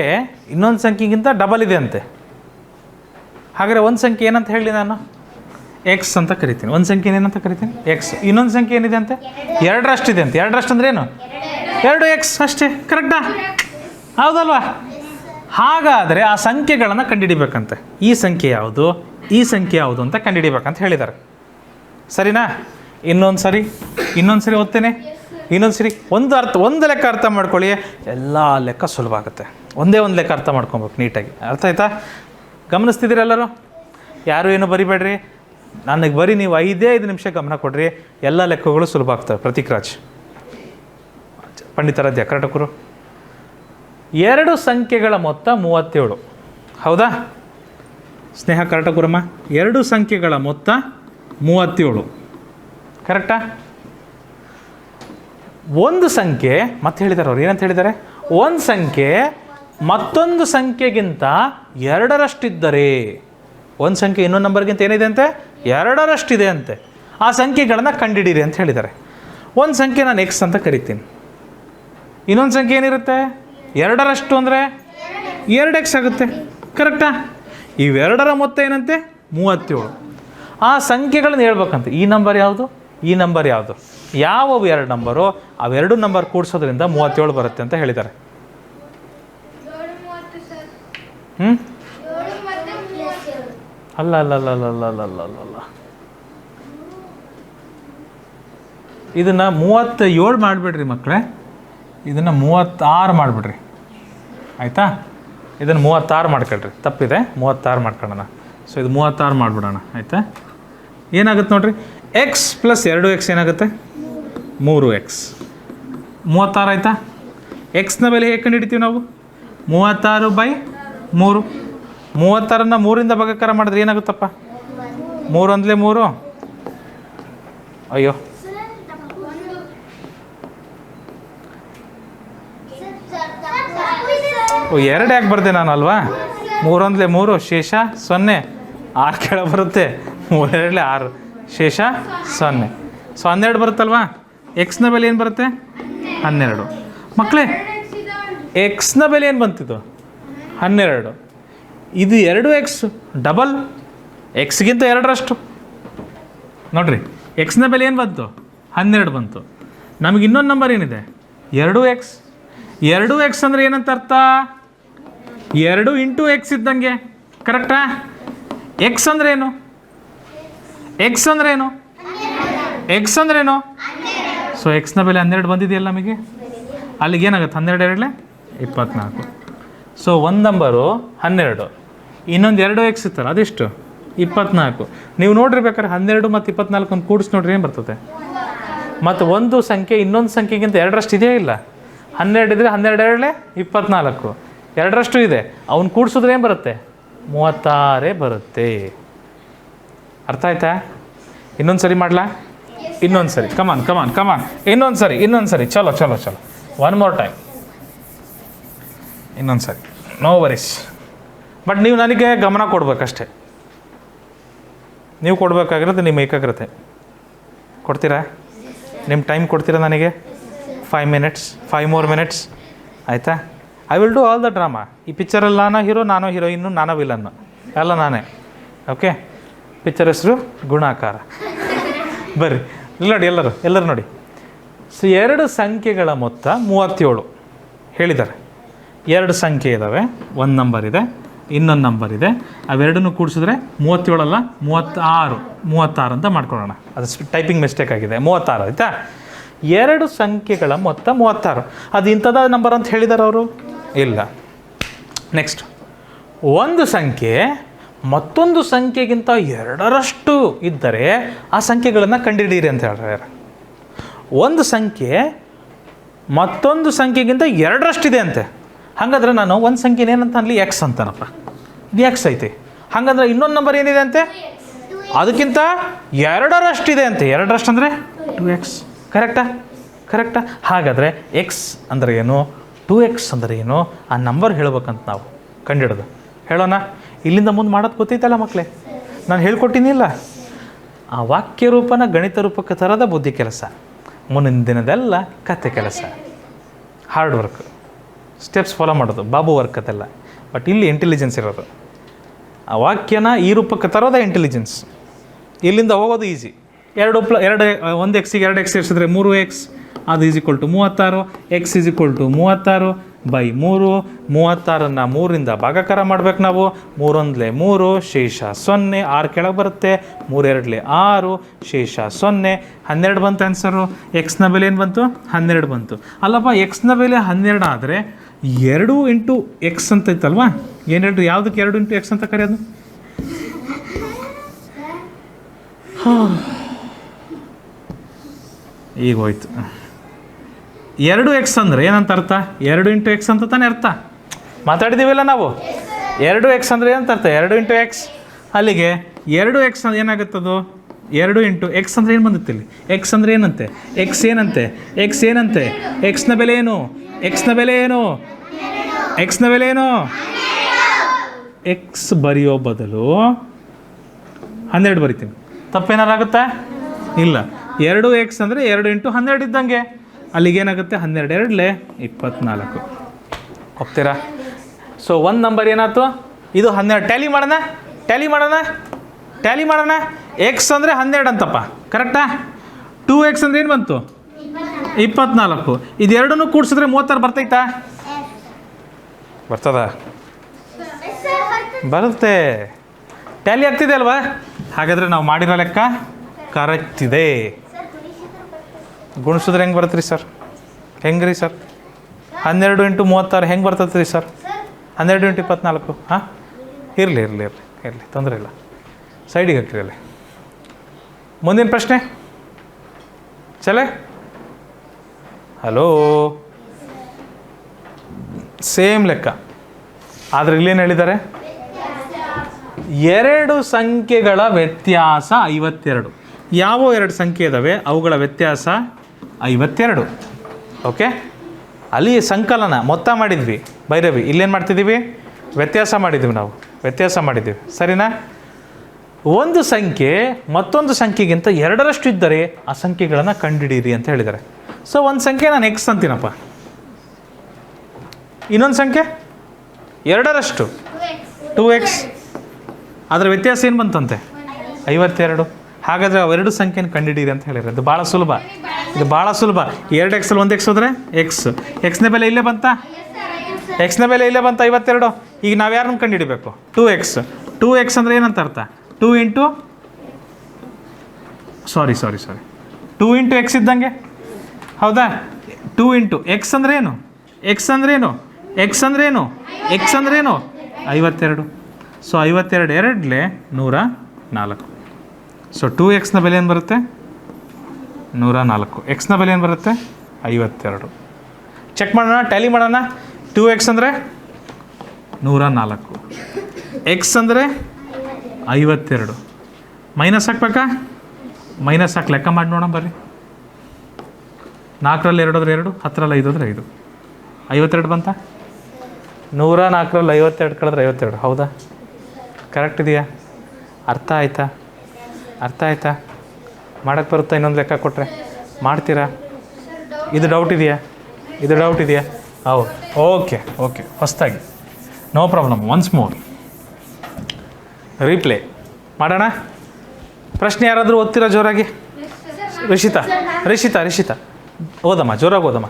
ಇನ್ನೊಂದು ಸಂಖ್ಯೆಗಿಂತ ಡಬಲ್ ಇದೆ ಅಂತೆ. ಹಾಗಾದರೆ ಒಂದು ಸಂಖ್ಯೆ ಏನಂತ ಹೇಳಿ ನಾನು? ಎಕ್ಸ್ ಅಂತ ಕರಿತೀನಿ. ಒಂದು ಸಂಖ್ಯೆ ಏನಂತ ಕರಿತೀನಿ? ಎಕ್ಸ್. ಇನ್ನೊಂದು ಸಂಖ್ಯೆ ಏನಿದೆ ಅಂತೆ? 2ರಷ್ಟಿದೆ ಅಂತೆ. 2ರಷ್ಟು ಅಂದರೆ ಏನು? 2x ಅಷ್ಟೇ. ಕರೆಕ್ಟಾ? ಹೌದಲ್ವಾ? ಹಾಗಾದರೆ ಆ ಸಂಖ್ಯೆಗಳನ್ನು ಕಂಡುಹಿಡಿಬೇಕಂತೆ. ಈ ಸಂಖ್ಯೆ ಯಾವುದು ಅಂತ ಕಂಡುಹಿಡಿಬೇಕಂತ ಹೇಳಿದ್ದಾರೆ. ಸರಿನಾ? ಇನ್ನೊಂದು ಸರಿ ಓದ್ತೇನೆ. ಒಂದು ಲೆಕ್ಕ ಅರ್ಥ ಮಾಡ್ಕೊಳ್ಳಿ, ಎಲ್ಲ ಲೆಕ್ಕ ಸುಲಭ ಆಗುತ್ತೆ. ಒಂದೇ ಒಂದು ಲೆಕ್ಕ ಅರ್ಥ ಮಾಡ್ಕೊಬೇಕು ನೀಟಾಗಿ. ಅರ್ಥ ಆಯ್ತಾ? ಗಮನಿಸ್ತಿದ್ದೀರ ಎಲ್ಲರೂ? ಯಾರು ಏನು ಬರಿಬೇಡ್ರಿ, ನನಗೆ ಬರೀ ನೀವು 5 ನಿಮಿಷ ಗಮನ ಕೊಡ್ರಿ, ಎಲ್ಲ ಲೆಕ್ಕಗಳು ಸುಲಭ ಆಗ್ತವೆ. ಪ್ರತೀಕ್ ಪಂಡಿತಾರಾಧ್ಯ ಕರೆಕ್ಟಕರು. 2 ಸಂಖ್ಯೆಗಳ ಮೊತ್ತ 37. ಹೌದಾ ಸ್ನೇಹ? ಕರೆಕ್ಟಕುರಮ್ಮ. 2 ಸಂಖ್ಯೆಗಳ ಮೊತ್ತ 37. ಕರೆಕ್ಟಾ? ಒಂದು ಸಂಖ್ಯೆ ಮತ್ತೆ ಹೇಳಿದ್ದಾರೆ ಅವ್ರು. ಏನಂತ ಹೇಳಿದ್ದಾರೆ? ಒಂದು ಸಂಖ್ಯೆ ಮತ್ತೊಂದು ಸಂಖ್ಯೆಗಿಂತ 2ರಷ್ಟಿದ್ದರೆ, ಒಂದು ಸಂಖ್ಯೆ ಇನ್ನೊಂದು ನಂಬರ್ಗಿಂತ ಏನಿದೆ ಅಂತೆ? 2ರಷ್ಟಿದೆ ಅಂತೆ. ಆ ಸಂಖ್ಯೆಗಳನ್ನು ಕಂಡುಹಿಡೀರಿ ಅಂತ ಹೇಳಿದ್ದಾರೆ. ಒಂದು ಸಂಖ್ಯೆ ನಾನು ಎಕ್ಸ್ ಅಂತ ಕರಿತೀನಿ. ಇನ್ನೊಂದು ಸಂಖ್ಯೆ ಏನಿರುತ್ತೆ? 2ರಷ್ಟು ಅಂದರೆ 2x ಆಗುತ್ತೆ. ಕರೆಕ್ಟಾ? ಇವೆರಡರ ಮೊತ್ತ ಏನಂತೆ? 37. ಆ ಸಂಖ್ಯೆಗಳನ್ನು ಹೇಳ್ಬೇಕಂತೆ. ಈ ನಂಬರ್ ಯಾವುದು, ಈ ನಂಬರ್ ಯಾವುದು? ಯಾವವು ಎರಡು ನಂಬರು? ಅವೆರಡು ನಂಬರ್ ಕೂಡಿಸೋದ್ರಿಂದ 37 ಬರುತ್ತೆ ಅಂತ ಹೇಳಿದ್ದಾರೆ. ಅಲ್ಲ ಅಲ್ಲ ಅಲ್ಲ ಅಲ್ಲ ಅಲ್ಲ ಅಲ್ಲ ಅಲ್ಲ ಅಲ್ಲ ಇದನ್ನು 37 ಮಾಡಿಬಿಡ್ರಿ ಮಕ್ಕಳೇ, ಇದನ್ನು 36 ಮಾಡಿಬಿಡ್ರಿ, ಆಯಿತಾ? ಇದನ್ನು 36 ಮಾಡ್ಕೊಳ್ರಿ, ತಪ್ಪಿದೆ, 36 ಮಾಡ್ಕೊಳ್ಳೋಣ. ಸೊ ಇದು 36 ಮಾಡಿಬಿಡೋಣ, ಆಯಿತಾ? ಏನಾಗುತ್ತೆ ನೋಡಿರಿ, ಎಕ್ಸ್ ಪ್ಲಸ್ 2x ಏನಾಗುತ್ತೆ? 3x. 36 ಆಯಿತಾ? ಎಕ್ಸ್ನ ಬೆಲೆ ಹೇಗೆ ಕಂಡುಹಿಡಿತೀವಿ ನಾವು? 36/3. 36ನ್ನು 3ರಿಂದ ಭಾಗಾಕಾರ ಮಾಡಿದ್ರೆ ಏನಾಗುತ್ತಪ್ಪ? 3 ಒಂದಲೇ 3. ಅಯ್ಯೋ, ಎರಡು ಯಾಕೆ ಬರ್ದೆ ನಾನು ಅಲ್ವಾ? 3 ಒಂದಲೇ 3, ಶೇಷ 0. 6 ಕೆಳ ಬರುತ್ತೆ, 3 2 6, ಶೇಷ 0. ಸೊ 12 ಬರುತ್ತಲ್ವಾ? ಎಕ್ಸ್ನ ಬೆಲೆ ಏನು ಬರುತ್ತೆ? 12. ಮಕ್ಕಳೇ, ಎಕ್ಸ್ನ ಬೆಲೆ ಏನು ಬಂತಿದ್ದು? 12. ಇದು 2x ಡಬಲ್, ಎಕ್ಸ್ಗಿಂತ 2ರಷ್ಟು ನೋಡಿರಿ. ಎಕ್ಸ್ನ ಬೆಲೆ ಏನು ಬಂತು? 12 ಬಂತು. ನಮಗೆ ಇನ್ನೊಂದು ನಂಬರ್ ಏನಿದೆ? 2x. 2x ಅಂದರೆ ಏನಂತ ಅರ್ಥ? 2 ಇಂಟು ಎಕ್ಸ್ ಇದ್ದಂಗೆ, ಕರೆಕ್ಟಾ? ಎಕ್ಸ್ ಅಂದ್ರೇನು? ಎಕ್ಸ್ ಅಂದ್ರೇನು? ಎಕ್ಸ್ ಅಂದ್ರೇನು? ಸೊ ಎಕ್ಸ್ನ ಬೆಲೆ 12 ಬಂದಿದೆಯಲ್ಲ ನಮಗೆ. ಅಲ್ಲಿಗೆ ಏನಾಗುತ್ತೆ? 12 2 24. ಸೊ ಒಂದು ನಂಬರು 12, ಇನ್ನೊಂದು 2x ಇತ್ತಲ್ಲ, ಅದೆಷ್ಟು? 24. ನೀವು ನೋಡಿರ್ಬೇಕಾದ್ರೆ 12 ಮತ್ತು 24 ಕೂಡಿಸಿ ನೋಡ್ರಿ ಏನು ಬರ್ತದೆ? ಮತ್ತು ಒಂದು ಸಂಖ್ಯೆ ಇನ್ನೊಂದು ಸಂಖ್ಯೆಗಿಂತ 2ರಷ್ಟು ಇದೆಯೇ ಇಲ್ಲ? 12 ಇದ್ದರೆ 12 2 24, 2ರಷ್ಟು ಇದೆ. ಅವ್ನು ಕೂಡಿಸಿದ್ರೆ ಏನು ಬರುತ್ತೆ? 36 ಬರುತ್ತೆ. ಅರ್ಥ ಆಯ್ತಾ? ಇನ್ನೊಂದು ಸರಿ ಮಾಡಲಾ? ಇನ್ನೊಂದು ಸರಿ, ಕಮಾನ್ ಕಮಾನ್ ಕಮಾನ್, ಇನ್ನೊಂದು ಸರಿ, ಚಲೋ ಚಲೋ ಚಲೋ, ಒನ್ ಮೋರ್ ಟೈಮ್, ಇನ್ನೊಂದು ಸರಿ, ನೋ ವರೀಸ್. ಬಟ್ ನೀವು ನನಗೆ ಗಮನ ಕೊಡ್ಬೇಕಷ್ಟೆ. ನೀವು ಕೊಡಬೇಕಾಗಿರೋದು ನಿಮ್ಮ ಏಕಾಗ್ರತೆ. ಕೊಡ್ತೀರಾ? ನಿಮ್ಮ ಟೈಮ್ ಕೊಡ್ತೀರಾ ನನಗೆ? 5 minutes, 5 more minutes, ಆಯಿತಾ? I will do all the drama. ಈ ಪಿಕ್ಚರಲ್ಲಿ ನಾನೋ ಹೀರೋ, ನಾನೋ ಹೀರೋಯಿನ್ನು, ನಾನೋ ವಿಲನ್ನು, ಎಲ್ಲ ನಾನೇ. ಓಕೆ, ಪಿಕ್ಚರ್ ಹೆಸರು ಗುಣಾಕಾರ. ಬರ್ರಿ ನೋಡಿ, ಎಲ್ಲರೂ ನೋಡಿ. ಸೊ 2 ಸಂಖ್ಯೆಗಳ ಮೊತ್ತ 37 ಹೇಳಿದ್ದಾರೆ. 2 ಸಂಖ್ಯೆ ಇದ್ದಾವೆ, ಒಂದು ನಂಬರ್ ಇದೆ, ಇನ್ನೊಂದು ನಂಬರ್ ಇದೆ. ಅವೆರಡನ್ನೂ ಕೂಡಿಸಿದ್ರೆ 37 ಅಲ್ಲ 36 ಅಂತ ಮಾಡ್ಕೊಳ್ಳೋಣ. ಅದು ಟೈಪಿಂಗ್ ಮಿಸ್ಟೇಕ್ ಆಗಿದೆ, 36 ಆಯಿತಾ? 2 ಸಂಖ್ಯೆಗಳ ಮೊತ್ತ 36. ಅದು ಇಂಥದ ನಂಬರ್ ಅಂತ ಹೇಳಿದ್ದಾರೆ ಅವರು? ಇಲ್ಲ. ನೆಕ್ಸ್ಟ್, ಒಂದು ಸಂಖ್ಯೆ ಮತ್ತೊಂದು ಸಂಖ್ಯೆಗಿಂತ 2ರಷ್ಟು ಇದ್ದರೆ ಆ ಸಂಖ್ಯೆಗಳನ್ನು ಕಂಡುಹಿಡಿಯಿರಿ ಅಂತ ಹೇಳ್ತಾರೆ. ಒಂದು ಸಂಖ್ಯೆ ಮತ್ತೊಂದು ಸಂಖ್ಯೆಗಿಂತ 2ರಷ್ಟಿದೆ ಅಂತೆ. ಹಾಗಾದ್ರೆ ನಾನು ಒಂದು ಸಂಖ್ಯೆನ ಏನಂತ ಅನ್ಲಿ? ಎಕ್ಸ್ ಅಂತಾನಪ್ಪ, ಇದು ಎಕ್ಸ್ ಐತೆ. ಹಾಗಾದ್ರೆ ಇನ್ನೊಂದು ನಂಬರ್ ಏನಿದೆ ಅಂತೆ? ಅದಕ್ಕಿಂತ 2ರಷ್ಟಿದೆ ಅಂತೆ. 2ರಷ್ಟು ಅಂದರೆ 2x. ಕರೆಕ್ಟಾ? ಹಾಗಾದರೆ ಎಕ್ಸ್ ಅಂದರೆ ಏನು, 2x ಅಂದರೆ ಏನು, ಆ ನಂಬರ್ ಹೇಳ್ಬೇಕಂತ ನಾವು ಕಂಡುಹಿಡೋದು. ಹೇಳೋಣ? ಇಲ್ಲಿಂದ ಮುಂದೆ ಮಾಡೋದು ಗೊತ್ತೈತಲ್ಲ ಮಕ್ಕಳೇ, ನಾನು ಹೇಳ್ಕೊಟ್ಟಿನಿಲ್ಲ. ಆ ವಾಕ್ಯ ರೂಪನ ಗಣಿತ ರೂಪಕ್ಕೆ ತರದ ಬುದ್ಧಿ ಕೆಲಸ, ಮುಂದಿನ ದಿನದೆಲ್ಲ ಕತೆ ಕೆಲಸ, ಹಾರ್ಡ್ ವರ್ಕ್, ಸ್ಟೆಪ್ಸ್ ಫಾಲೋ ಮಾಡೋದು, ಬಾಬು ವರ್ಕ್ ಅದೆಲ್ಲ. ಬಟ್ ಇಲ್ಲಿ ಇಂಟೆಲಿಜೆನ್ಸ್ ಇರೋದು. ಆ ವಾಕ್ಯನ ಈ ರೂಪಕ್ಕೆ ತರೋದೇ ಇಂಟೆಲಿಜೆನ್ಸ್. ಇಲ್ಲಿಂದ ಹೋಗೋದು ಈಸಿ. 1 ಎಕ್ಸಿಗೆ 2x ಸೇರಿಸಿದ್ರೆ 3x, ಅದು = 36. ಎಕ್ಸ್ = 36/3. 36ನ್ನು 3ರಿಂದ ಭಾಗಾಕಾರ ಮಾಡ್ಬೇಕು ನಾವು. 3 1 3, ಶೇಷ 0. 6 ಕೆಳಗೆ ಬರುತ್ತೆ, 3 2 6, ಶೇಷ 0. 12 ಬಂತು ಆನ್ಸರು. ಎಕ್ಸ್ನ ಬೆಲೆ ಏನು ಬಂತು? 12 ಬಂತು. ಅಲ್ಲಪ್ಪ, ಎಕ್ಸ್ನ ಬೆಲೆ 12 ಆದರೆ 2 ಇಂಟು ಎಕ್ಸ್ ಅಂತ ಇತ್ತಲ್ವಾ? ಏನು ಹೇಳ್ರಿ, ಯಾವುದಕ್ಕೆ 2 ಇಂಟು ಎಕ್ಸ್ ಅಂತ ಕರೆಯೋದು? ಈಗ ಹೋಯ್ತು. 2x ಅಂದರೆ ಏನಂತ ಅರ್ಥ? 2 ಇಂಟು ಎಕ್ಸ್ ಅಂತ ತಾನೇ ಅರ್ಥ. ಮಾತಾಡಿದ್ದೀವಿಲ್ಲ ನಾವು. 2x ಅಂದರೆ ಏನಂತ ಅರ್ಥ? 2 ಇಂಟು ಎಕ್ಸ್. ಅಲ್ಲಿಗೆ 2x ಏನಾಗುತ್ತದು? 2 ಇಂಟು ಎಕ್ಸ್ ಅಂದರೆ ಏನು ಬಂದುತ್ತೆ ಇಲ್ಲಿ? ಎಕ್ಸ್ ಅಂದರೆ ಏನಂತೆ? ಎಕ್ಸ್ ಏನಂತೆ? ಎಕ್ಸ್ನ ಬೆಲೆ ಏನು? ಎಕ್ಸ್ ಬರೆಯೋ ಬದಲು 12 ಬರಿತೀನಿ. ತಪ್ಪೇನಾರಾಗುತ್ತಾ? ಇಲ್ಲ. 2x ಅಂದರೆ 2 ಇಂಟು 12 ಇದ್ದಂಗೆ. ಅಲ್ಲಿಗೇನಾಗುತ್ತೆ? 12 2 24. ಹೋಗ್ತೀರಾ? ಸೊ ಒಂದು ನಂಬರ್ ಏನಾಯ್ತು? ಇದು 12. ಟ್ಯಾಲಿ ಮಾಡೋಣ. ಎಕ್ಸ್ ಅಂದರೆ 12 ಅಂತಪ್ಪ, ಕರೆಕ್ಟಾ? 2x ಅಂದ್ರೆ ಏನು ಬಂತು? 24. ಇದೆರಡನ್ನೂ ಕೂಡಿಸಿದ್ರೆ 36 ಬರ್ತೈತಾ? ಬರ್ತದ? ಬರುತ್ತೆ. ಟ್ಯಾಲಿ ಆಗ್ತಿದೆ ಅಲ್ವಾ? ಹಾಗಾದರೆ ನಾವು ಮಾಡಿರೋ ಲೆಕ್ಕ ಕರೆಕ್ಟ್ ಇದೆ. ಗುಣಿಸಿದ್ರೆ ಹೆಂಗೆ ಬರುತ್ತೆ ರೀ ಸರ್? ಹೆಂಗೆ ರೀ ಸರ್? 12 × 36 ಹೆಂಗೆ ಬರ್ತದೆ ರೀ ಸರ್? 12 × 24. ಹಾಂ, ಇರಲಿ ಇರಲಿ ಇರಲಿ ಇರಲಿ, ತೊಂದರೆ ಇಲ್ಲ, ಸೈಡಿಗೆ ಹಾಕಿರಿ ಅಲ್ಲಿ. ಮುಂದಿನ ಪ್ರಶ್ನೆ ಚಲೆ. ಹಲೋ, ಸೇಮ್ ಲೆಕ್ಕ, ಆದರೆ ಇಲ್ಲೇನು ಹೇಳಿದ್ದಾರೆ? ಎರಡು ಸಂಖ್ಯೆಗಳ ವ್ಯತ್ಯಾಸ 52. ಯಾವ ಎರಡು ಸಂಖ್ಯೆ ಇದ್ದಾವೆ ಅವುಗಳ ವ್ಯತ್ಯಾಸ 52. ಓಕೆ, ಅಲ್ಲಿ ಸಂಕಲನ ಮೊತ್ತ ಮಾಡಿದ್ವಿ ಭೈರವಿ, ಇಲ್ಲೇನು ಮಾಡ್ತಿದ್ದೀವಿ? ವ್ಯತ್ಯಾಸ ಮಾಡಿದ್ದೀವಿ, ನಾವು ವ್ಯತ್ಯಾಸ ಮಾಡಿದ್ದೀವಿ, ಸರಿನಾ? ಒಂದು ಸಂಖ್ಯೆ ಮತ್ತೊಂದು ಸಂಖ್ಯೆಗಿಂತ 2ರಷ್ಟು ಇದ್ದರೆ ಆ ಸಂಖ್ಯೆಗಳನ್ನು ಕಂಡುಹಿಡೀರಿ ಅಂತ ಹೇಳಿದ್ದಾರೆ. ಸೊ ಒಂದು ಸಂಖ್ಯೆ ನಾನು ಎಕ್ಸ್ ಅಂತೀನಪ್ಪ, ಇನ್ನೊಂದು ಸಂಖ್ಯೆ 2ರಷ್ಟು 2x, ಅದರ ವ್ಯತ್ಯಾಸ ಏನು ಬಂತಂತೆ? 52. ಹಾಗಾದರೆ ಅವೆರಡು ಸಂಖ್ಯೆನ ಕಂಡುಹಿಡೀರಿ ಅಂತ ಹೇಳಿದ್ರೆ ಇದು ಭಾಳ ಸುಲಭ, ಇದು ಭಾಳ ಸುಲಭ. 2x 1x ಹೋದರೆ ಎಕ್ಸ್ನ ಬೆಲೆ ಇಲ್ಲೇ ಬಂತಾ? ಎಕ್ಸ್ನ ಬೆಲೆ ಇಲ್ಲೇ ಬಂತ 52. ಈಗ ನಾವು ಯಾರನ್ನು ಕಂಡುಹಿಡಬೇಕು? 2x ಅಂದರೆ ಏನಂತ ಅರ್ಥ? 2 × x ಇದ್ದಂಗೆ, ಹೌದಾ? 2 × x ಅಂದ್ರೆ ಏನು? x ಅಂದ್ರೇನು? 52. ಸೊ 52 2 104. ಸೊ 2xನ ಬೆಲೆ ಏನು ಬರುತ್ತೆ? 104. ಎಕ್ಸ್ನ ಬೆಲೆ ಏನು ಬರುತ್ತೆ? 52. ಚೆಕ್ ಮಾಡೋಣ, ಟ್ಯಾಲಿ ಮಾಡೋಣ. 2x ಅಂದರೆ 104, ಎಕ್ಸ್ ಅಂದರೆ 52. ಮೈನಸ್ ಹಾಕ್ಬೇಕಾ? ಮೈನಸ್ ಹಾಕಿ ಲೆಕ್ಕ ಮಾಡಿ ನೋಡೋಣ ಬರ್ರಿ. 4ರಲ್ಲಿ 2 ಹೋದ್ರೆ 2, 10ರಲ್ಲಿ 5 ಹೋದ್ರೆ 5, 52 ಬಂತ? 104ರಲ್ಲಿ 52 ಕಳೆದ್ರೆ 52, ಹೌದಾ? ಕರೆಕ್ಟ್ ಇದೆಯಾ? ಅರ್ಥ ಆಯ್ತಾ? ಮಾಡೋಕ್ಕೆ ಬರುತ್ತಾ? ಇನ್ನೊಂದು ಲೆಕ್ಕ ಕೊಟ್ಟರೆ ಮಾಡ್ತೀರಾ? ಇದು ಡೌಟ್ ಇದೆಯಾ? ಹೌದು, ಓಕೆ ಹೊಸದಾಗಿ, no problem. Once more replay ಮಾಡೋಣ. ಪ್ರಶ್ನೆ ಯಾರಾದರೂ ಓದ್ತೀರಾ ಜೋರಾಗಿ? ರಿಷಿತಾ ಓದಮ್ಮ, ಜೋರಾಗಿ ಓದಮ್ಮ.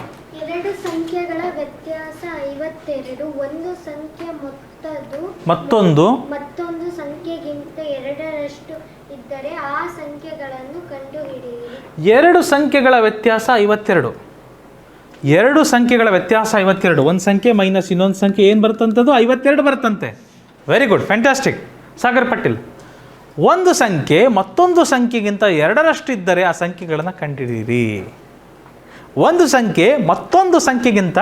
ಎರಡು ಸಂಖ್ಯೆಗಳ ವ್ಯತ್ಯಾಸ 52. ಒಂದು ಸಂಖ್ಯೆ ಮತ್ತೊಂದು ಸಂಖ್ಯೆಗಿಂತ 2ರಷ್ಟು ಇದ್ದರೆ ಆ ಸಂಖ್ಯೆಗಳನ್ನು ಕಂಡುಹಿಡಿಯಿರಿ. ಎರಡು ಸಂಖ್ಯೆಗಳ ವ್ಯತ್ಯಾಸ 52. ಎರಡು ಸಂಖ್ಯೆಗಳ ವ್ಯತ್ಯಾಸ 52. ಒಂದು ಸಂಖ್ಯೆ ಮೈನಸ್ ಇನ್ನೊಂದು ಸಂಖ್ಯೆ ಏನು ಬರ್ತಂಥದ್ದು? 52 ಬರ್ತಂತೆ. Very good, fantastic Sagar Patel. ಒಂದು ಸಂಖ್ಯೆ ಮತ್ತೊಂದು ಸಂಖ್ಯೆಗಿಂತ 2ರಷ್ಟು ಇದ್ದರೆ ಆ ಸಂಖ್ಯೆಗಳನ್ನು ಕಂಡುಹಿಡಿಯಿರಿ. ಒಂದು ಸಂಖ್ಯೆ ಮತ್ತೊಂದು ಸಂಖ್ಯೆಗಿಂತ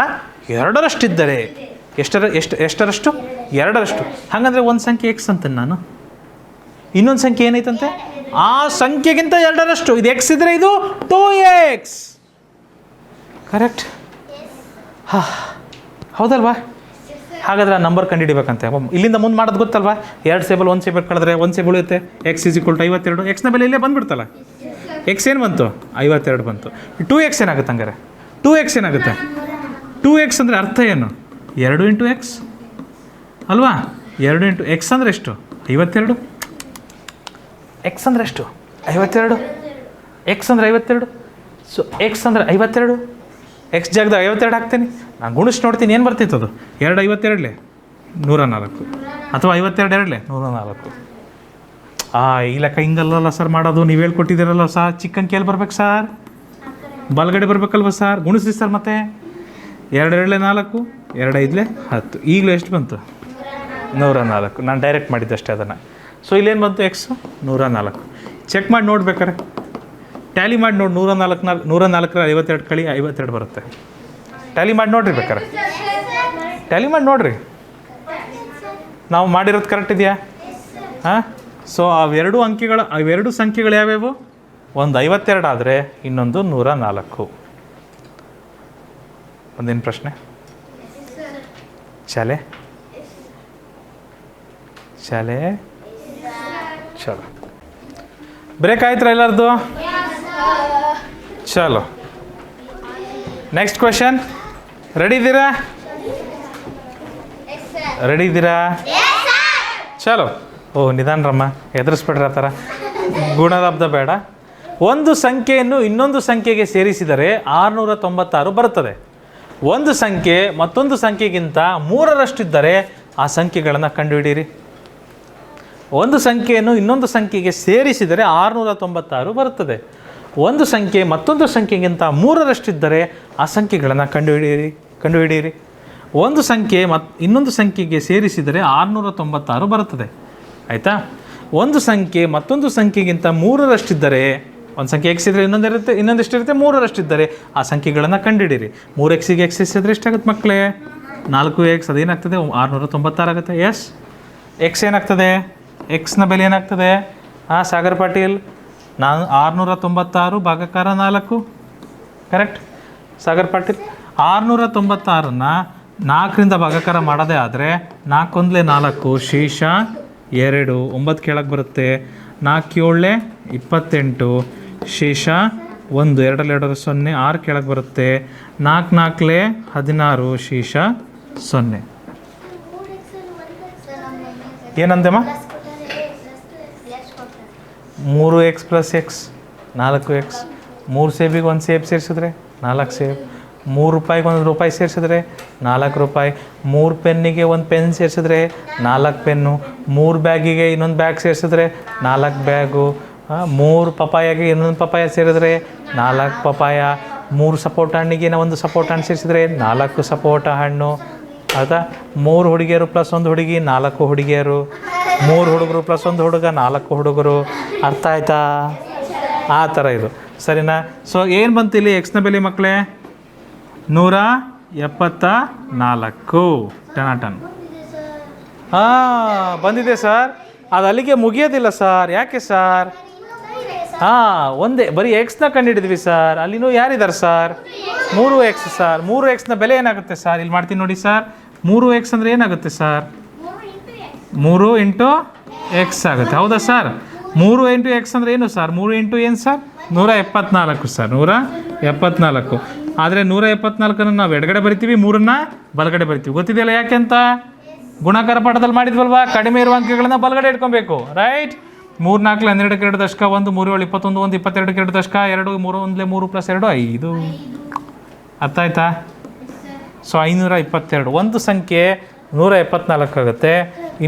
2ರಷ್ಟು ಇದ್ದರೆ ಎಷ್ಟರಷ್ಟು? 2ರಷ್ಟು. ಹಾಗಂದರೆ ಒಂದು ಸಂಖ್ಯೆ ಎಕ್ಸ್ ಅಂತ ನಾನು, ಇನ್ನೊಂದು ಸಂಖ್ಯೆ ಏನೈತಂತೆ? ಆ ಸಂಖ್ಯೆಗಿಂತ 2ರಷ್ಟು. ಇದು ಎಕ್ಸ್ ಇದ್ದರೆ ಇದು 2x. ಕರೆಕ್ಟ್? ಹೌದಲ್ವಾ? ಹಾಗಾದ್ರೆ ಆ ನಂಬರ್ ಕಂಡುಹಿಡಿಬೇಕಂತೆ. ಇಲ್ಲಿಂದ ಮುಂದೆ ಮಾಡೋದು ಗೊತ್ತಲ್ವಾ? 2 ಸೇಬಲ್ 1 ಸೇಬಲ್ ಕಳೆದ್ರೆ 1 ಸೇಬಲ್ ಉಳಿಯುತ್ತೆ. x = 52. ಎಕ್ಸ್ನ ಬೆಲೆ ಇಲ್ಲೇ ಬಂದುಬಿಡ್ತಲ್ಲ. ಎಕ್ಸ್ ಏನು ಬಂತು? 52 ಬಂತು. 2x ಏನಾಗುತ್ತೆ ಹಂಗಾರೆ? 2x ಏನಾಗುತ್ತೆ? 2x ಅಂದರೆ ಅರ್ಥ ಏನು? 2 × x ಅಲ್ವಾ? 2 × x ಅಂದರೆ ಎಷ್ಟು? 52. x ಅಂದರೆ ಎಷ್ಟು? 52. x ಅಂದರೆ 52. ಸೊ x ಅಂದರೆ 52. ಎಕ್ಸ್ ಜಾಗದಾಗ 52 ಹಾಕ್ತೀನಿ, ನಾನು ಗುಣಿಸಿ ನೋಡ್ತೀನಿ ಏನು ಬರ್ತಿತ್ತು ಅದು? 2 52 104, ಅಥವಾ 52 2 104. ಈ ಲೆಕ್ಕ ಹಿಂಗಲ್ಲ ಸರ್ ಮಾಡೋದು, ನೀವು ಹೇಳ್ಕೊಟ್ಟಿದ್ದೀರಲ್ಲ ಸರ್. ಚಿಕ್ಕನ್ ಕೇಳಿ ಬರ್ಬೇಕು ಸರ್, ಬಲಗಡೆ ಬರ್ಬೇಕಲ್ವ ಸರ್? ಗುಣಿಸ್ರಿ ಸರ್. ಮತ್ತೆ 2 2 4, 2 5 10. ಈಗಲೂ ಎಷ್ಟು ಬಂತು? 104. ನಾನು ಡೈರೆಕ್ಟ್ ಮಾಡಿದ್ದಷ್ಟೇ ಅದನ್ನು. ಸೊ ಇಲ್ಲೇನು ಬಂತು? ಎಕ್ಸು 104. ಚೆಕ್ ಮಾಡಿ ನೋಡ್ಬೇಕಾರೆ ಟ್ಯಾಲಿ ಮಾಡಿ ನೋಡಿ. 104 52 ಕಳಿ 52 ಬರುತ್ತೆ. ಟ್ಯಾಲಿ ಮಾಡಿ ನೋಡ್ರಿ ಬೇಕಾರೆ, ಟ್ಯಾಲಿ ಮಾಡಿ ನೋಡ್ರಿ. ನಾವು ಮಾಡಿರೋದು ಕರೆಕ್ಟ್ ಇದೆಯಾ? ಹಾಂ. ಸೊ ಅವೆರಡು ಸಂಖ್ಯೆಗಳು ಯಾವ್ಯಾವು? ಒಂದು 52 ಆದರೆ ಇನ್ನೊಂದು 104. ಒಂದೇನು ಪ್ರಶ್ನೆ? ಶಾಲೆ ಚಲೋ ಬ್ರೇಕ್ ಆಯ್ತರ ಎಲ್ಲರದು? ಚಲೋ, ನೆಕ್ಸ್ಟ್ ಕ್ವೆಶನ್. ರೆಡಿ ಇದ್ದೀರಾ? ಚಲೋ. ನಿಧಾನ ರಮ್ಮ, ಎದುರಿಸ್ಬಿಡ್ರಿ ಆ ಥರ. ಗುಣದ ಬೇಡ. ಒಂದು ಸಂಖ್ಯೆಯನ್ನು ಇನ್ನೊಂದು ಸಂಖ್ಯೆಗೆ ಸೇರಿಸಿದರೆ 696 ಬರುತ್ತದೆ. ಒಂದು ಸಂಖ್ಯೆ ಮತ್ತೊಂದು ಸಂಖ್ಯೆಗಿಂತ 3ರಷ್ಟಿದ್ದರೆ ಆ ಸಂಖ್ಯೆಗಳನ್ನು ಕಂಡುಹಿಡಿಯಿರಿ. ಒಂದು ಸಂಖ್ಯೆಯನ್ನು ಇನ್ನೊಂದು ಸಂಖ್ಯೆಗೆ ಸೇರಿಸಿದರೆ 696 ಬರುತ್ತದೆ. ಒಂದು ಸಂಖ್ಯೆ ಮತ್ತೊಂದು ಸಂಖ್ಯೆಗಿಂತ 3ರಷ್ಟಿದ್ದರೆ ಆ ಸಂಖ್ಯೆಗಳನ್ನು ಕಂಡುಹಿಡಿಯಿರಿ. ಒಂದು ಸಂಖ್ಯೆ ಇನ್ನೊಂದು ಸಂಖ್ಯೆಗೆ ಸೇರಿಸಿದರೆ 696 ಬರುತ್ತದೆ. ಆಯಿತಾ? ಒಂದು ಸಂಖ್ಯೆ ಮತ್ತೊಂದು ಸಂಖ್ಯೆಗಿಂತ 3ರಷ್ಟಿದ್ದರೆ, ಒಂದು ಸಂಖ್ಯೆ ಎಕ್ಸ್ ಇದ್ದರೆ ಇನ್ನೊಂದಿಷ್ಟಿರುತ್ತೆ, 3ರಷ್ಟಿದ್ದರೆ ಆ ಸಂಖ್ಯೆಗಳನ್ನು ಕಂಡುಹಿಡಿಯಿರಿ. 3x ಎಕ್ಸ್ ಎಷ್ಟಾಗುತ್ತೆ ಎಷ್ಟಾಗುತ್ತೆ ಮಕ್ಕಳೇ? 4x. ಅದೇನಾಗ್ತದೆ? 696 ಆಗುತ್ತೆ. ಎಸ್, ಎಕ್ಸ್ ಏನಾಗ್ತದೆ? ಎಕ್ಸ್ನ ಬೆಲೆ ಏನಾಗ್ತದೆ? ಸಾಗರ್ ಪಾಟೀಲ್, 696 ಭಾಗಾಕಾರ 4. ಕರೆಕ್ಟ್ ಸಾಗರ್ ಪಾಟೀಲ್? 696ನ್ನ 4ರಿಂದ ಭಾಗಾಕಾರ ಮಾಡೋದೇ ಆದರೆ 4 1 4, ಶೇಷ 2, 9 ಕೆಳಗೆ ಬರುತ್ತೆ. 4 7 28, ಶೇಷ 1, 2 2 0, 6 ಕೆಳಗೆ ಬರುತ್ತೆ. 4 4 16, ಶೇಷ 0. ಏನಂದೆಮ್ಮ? 3x + x 4x. 3 ಸೇಬಿಗೆ 1 ಸೇಬ್ ಸೇರಿಸಿದ್ರೆ 4 ಸೇಬ್. 3 ರೂಪಾಯಿಗೆ 1 ರೂಪಾಯಿ ಸೇರಿಸಿದ್ರೆ 4 ರೂಪಾಯಿ. 3 ಪೆನ್ನಿಗೆ 1 ಪೆನ್ ಸೇರಿಸಿದ್ರೆ 4 ಪೆನ್ನು. 3 ಬ್ಯಾಗಿಗೆ ಇನ್ನೊಂದು ಬ್ಯಾಗ್ ಸೇರಿಸಿದ್ರೆ 4 ಬ್ಯಾಗು. 3 ಪಪಾಯಾಗೆ ಇನ್ನೊಂದು ಪಪಾಯ ಸೇರಿದ್ರೆ 4 ಪಪಾಯ. 3 ಸಪೋಟ ಹಣ್ಣಿಗೆ ಒಂದು ಸಪೋಟ ಹಣ್ಣು ಸೇರಿಸಿದ್ರೆ 4 ಸಪೋಟ ಹಣ್ಣು. ಆಯಿತಾ? 3 ಹುಡುಗಿಯರು + 1 ಹುಡುಗಿ 4 ಹುಡುಗಿಯರು. 3 ಹುಡುಗರು + 1 ಹುಡುಗ 4 ಹುಡುಗರು. ಅರ್ಥ ಆಯ್ತಾ? ಆ ಥರ ಇದು ಸರಿನಾ? ಸೊ ಏನು ಬಂತು ಇಲ್ಲಿ ಎಕ್ಸ್ನ ಬೆಲೆ ಮಕ್ಕಳೇ? 174. ಟನ್. ಬಂದಿದೆ ಸರ್. ಅದು ಅಲ್ಲಿಗೆ ಮುಗಿಯೋದಿಲ್ಲ ಸರ್. ಯಾಕೆ ಸರ್? ಒಂದೇ ಬರೀ ಎಕ್ಸ್ನ ಕಂಡುಹಿಡಿದ್ವಿ ಸರ್. ಅಲ್ಲಿನೂ ಯಾರಿದ್ದಾರೆ ಸರ್? 3x sir. 3xನ ಬೆಲೆ ಏನಾಗುತ್ತೆ ಸರ್? ಇಲ್ಲಿ ಮಾಡ್ತೀನಿ ನೋಡಿ ಸರ್. 3x ಅಂದರೆ ಏನಾಗುತ್ತೆ ಸರ್? 3 × x ಆಗುತ್ತೆ. ಹೌದಾ ಸರ್? 3 × x ಅಂದರೆ ಏನು ಸರ್? 3 × ಏನು ಸರ್? 174 ಸರ್. 174. ಆದರೆ 174ನ್ನು ನಾವು ಎಡಗಡೆ ಬರಿತೀವಿ, 3ನ್ನ ಬಲಗಡೆ ಬರಿತೀವಿ. ಗೊತ್ತಿದೆಯಲ್ಲ ಯಾಕೆ ಅಂತ? ಗುಣಾಕಾರ ಪಾಠದಲ್ಲಿ ಮಾಡಿದ್ವಲ್ವಾ? ಕಡಿಮೆ ಇರುವ ಅಂಕೆಗಳನ್ನ ಬಲಗಡೆ ಇಟ್ಕೊಬೇಕು. ರೈಟ್? 3 4 12 2 ದಶಕ 1 3 7 21 1 22 2 ದಶಕ 2 3 1 3 + 2 5. ಅರ್ಥ ಆಯ್ತಾ? ಸೊ 522. ಒಂದು ಸಂಖ್ಯೆ 174 ಆಗುತ್ತೆ.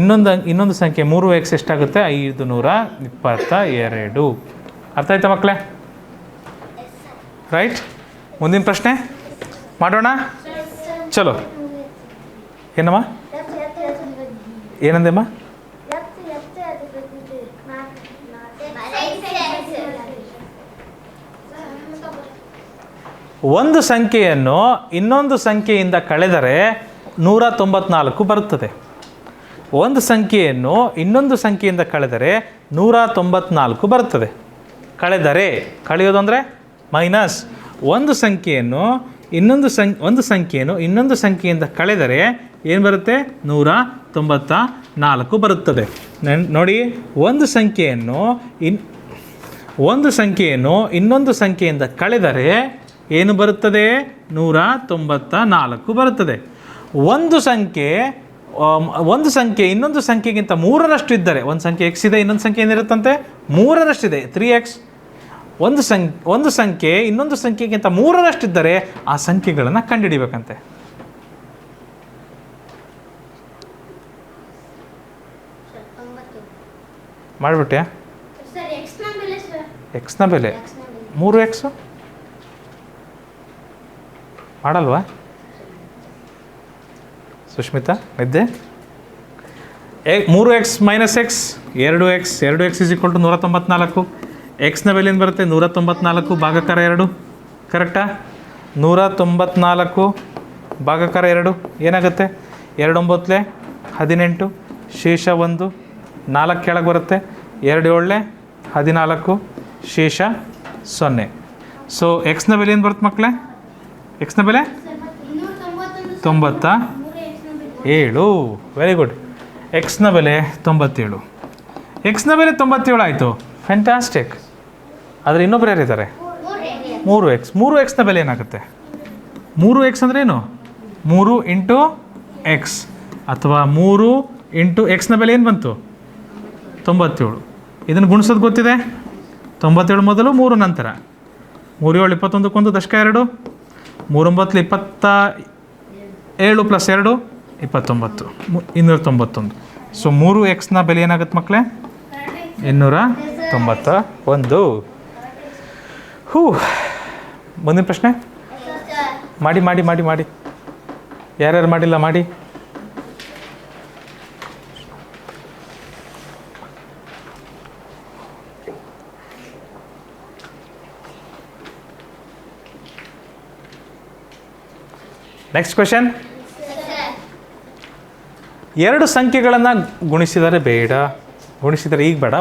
ಇನ್ನೊಂದು ಸಂಖ್ಯೆ 3x ಎಷ್ಟಾಗುತ್ತೆ? 522. ಅರ್ಥ ಆಯ್ತಾ ಮಕ್ಕಳೇ? ರೈಟ್? ಮುಂದಿನ ಪ್ರಶ್ನೆ ಮಾಡೋಣ. ಚಲೋ. ಏನಮ್ಮ? ಏನಂದೆಮ್ಮ? ಒಂದು ಸಂಖ್ಯೆಯನ್ನು ಇನ್ನೊಂದು ಸಂಖ್ಯೆಯಿಂದ ಕಳೆದರೆ 194 ಬರುತ್ತದೆ. ಒಂದು ಸಂಖ್ಯೆಯನ್ನು ಇನ್ನೊಂದು ಸಂಖ್ಯೆಯಿಂದ ಕಳೆದರೆ 194 ಬರುತ್ತದೆ. ಕಳೆಯೋದು ಅಂದರೆ ಮೈನಸ್. ಒಂದು ಸಂಖ್ಯೆಯನ್ನು ಇನ್ನೊಂದು ಸಂಖ್ಯೆಯಿಂದ ಕಳೆದರೆ ಏನು ಬರುತ್ತೆ? 194 ಬರುತ್ತದೆ. ನೋಡಿ, ಒಂದು ಸಂಖ್ಯೆಯನ್ನು ಇನ್ನೊಂದು ಸಂಖ್ಯೆಯಿಂದ ಕಳೆದರೆ ಏನು ಬರುತ್ತದೆ? 194 ಬರುತ್ತದೆ. ಒಂದು ಸಂಖ್ಯೆ ಇನ್ನೊಂದು ಸಂಖ್ಯೆಗಿಂತ 3ರಷ್ಟು ಇದ್ದರೆ, ಒಂದು ಸಂಖ್ಯೆ x ಇದೆ, ಇನ್ನೊಂದು ಸಂಖ್ಯೆ ಏನಿರುತ್ತಂತೆ? 3ರಷ್ಟಿದೆ, 3x. ಒಂದು ಸಂಖ್ಯೆ ಇನ್ನೊಂದು ಸಂಖ್ಯೆಗಿಂತ 3ರಷ್ಟಿದ್ದರೆ ಆ ಸಂಖ್ಯೆಗಳನ್ನು ಕಂಡುಹಿಡಿಬೇಕಂತೆ. ಮಾಡಿಬಿಟ್ಟೆ? ಎಕ್ಸ್ನ ಬೆಲೆ 3x ಮಾಡಲ್ವಾ ಸುಷ್ಮಿತಾ? ನಿದ್ದೆ? 3x - x 2x. 2x = 194. ಎಕ್ಸ್ನ ಬೆಲೆ ಏನು ಬರುತ್ತೆ? 194 ಭಾಗಾಕಾರ 2. ಕರೆಕ್ಟಾ? 194 ಭಾಗಾಕಾರ 2 ಏನಾಗುತ್ತೆ? 2 9 18, ಶೇಷ 1, 4 ಕೆಳಗೆ ಬರುತ್ತೆ. 2 7 14, ಶೇಷ 0. ಸೊ ಎಕ್ಸ್ನ ಬೆಲೆ ಏನು ಬರುತ್ತೆ ಮಕ್ಕಳೇ? ಎಕ್ಸ್ನ ಬೆಲೆ 97. Very good. ಎಕ್ಸ್ನ ಬೆಲೆ 97. ಎಕ್ಸ್ನ ಬೆಲೆ 97 ಆಯಿತು. ಫ್ಯಾಂಟಾಸ್ಟಿಕ್. ಆದರೆ ಇನ್ನೊಬ್ರು ಯಾರಿದ್ದಾರೆ? 3x. 3xನ ಬೆಲೆ ಏನಾಗುತ್ತೆ? 3x ಅಂದರೆ ಏನು? 3 × x ಅಥವಾ 3 × xನ ಬೆಲೆ ಏನು ಬಂತು? 97. ಇದನ್ನು ಗುಣಿಸೋದು ಗೊತ್ತಿದೆ? 97 ಮೊದಲು 3 ನಂತರ. 3 7 21 ದಶಕ 2, 3 9 27 ಪ್ಲಸ್ 2 29, 291. ಸೊ 3x ಬೆಲೆ ಏನಾಗುತ್ತೆ ಮಕ್ಕಳೇ? 291. ಮುಂದಿನ ಪ್ರಶ್ನೆ ಮಾಡಿ ಮಾಡಿ ಮಾಡಿ ಮಾಡಿ, ಯಾರ್ಯಾರು ಮಾಡಿಲ್ಲ ಮಾಡಿ. Next question. 2 ಸಂಖ್ಯೆಗಳನ್ನು ಗುಣಿಸಿದರೆ ಬೇಡ, ಗುಣಿಸಿದರೆ ಈಗ ಬೇಡ,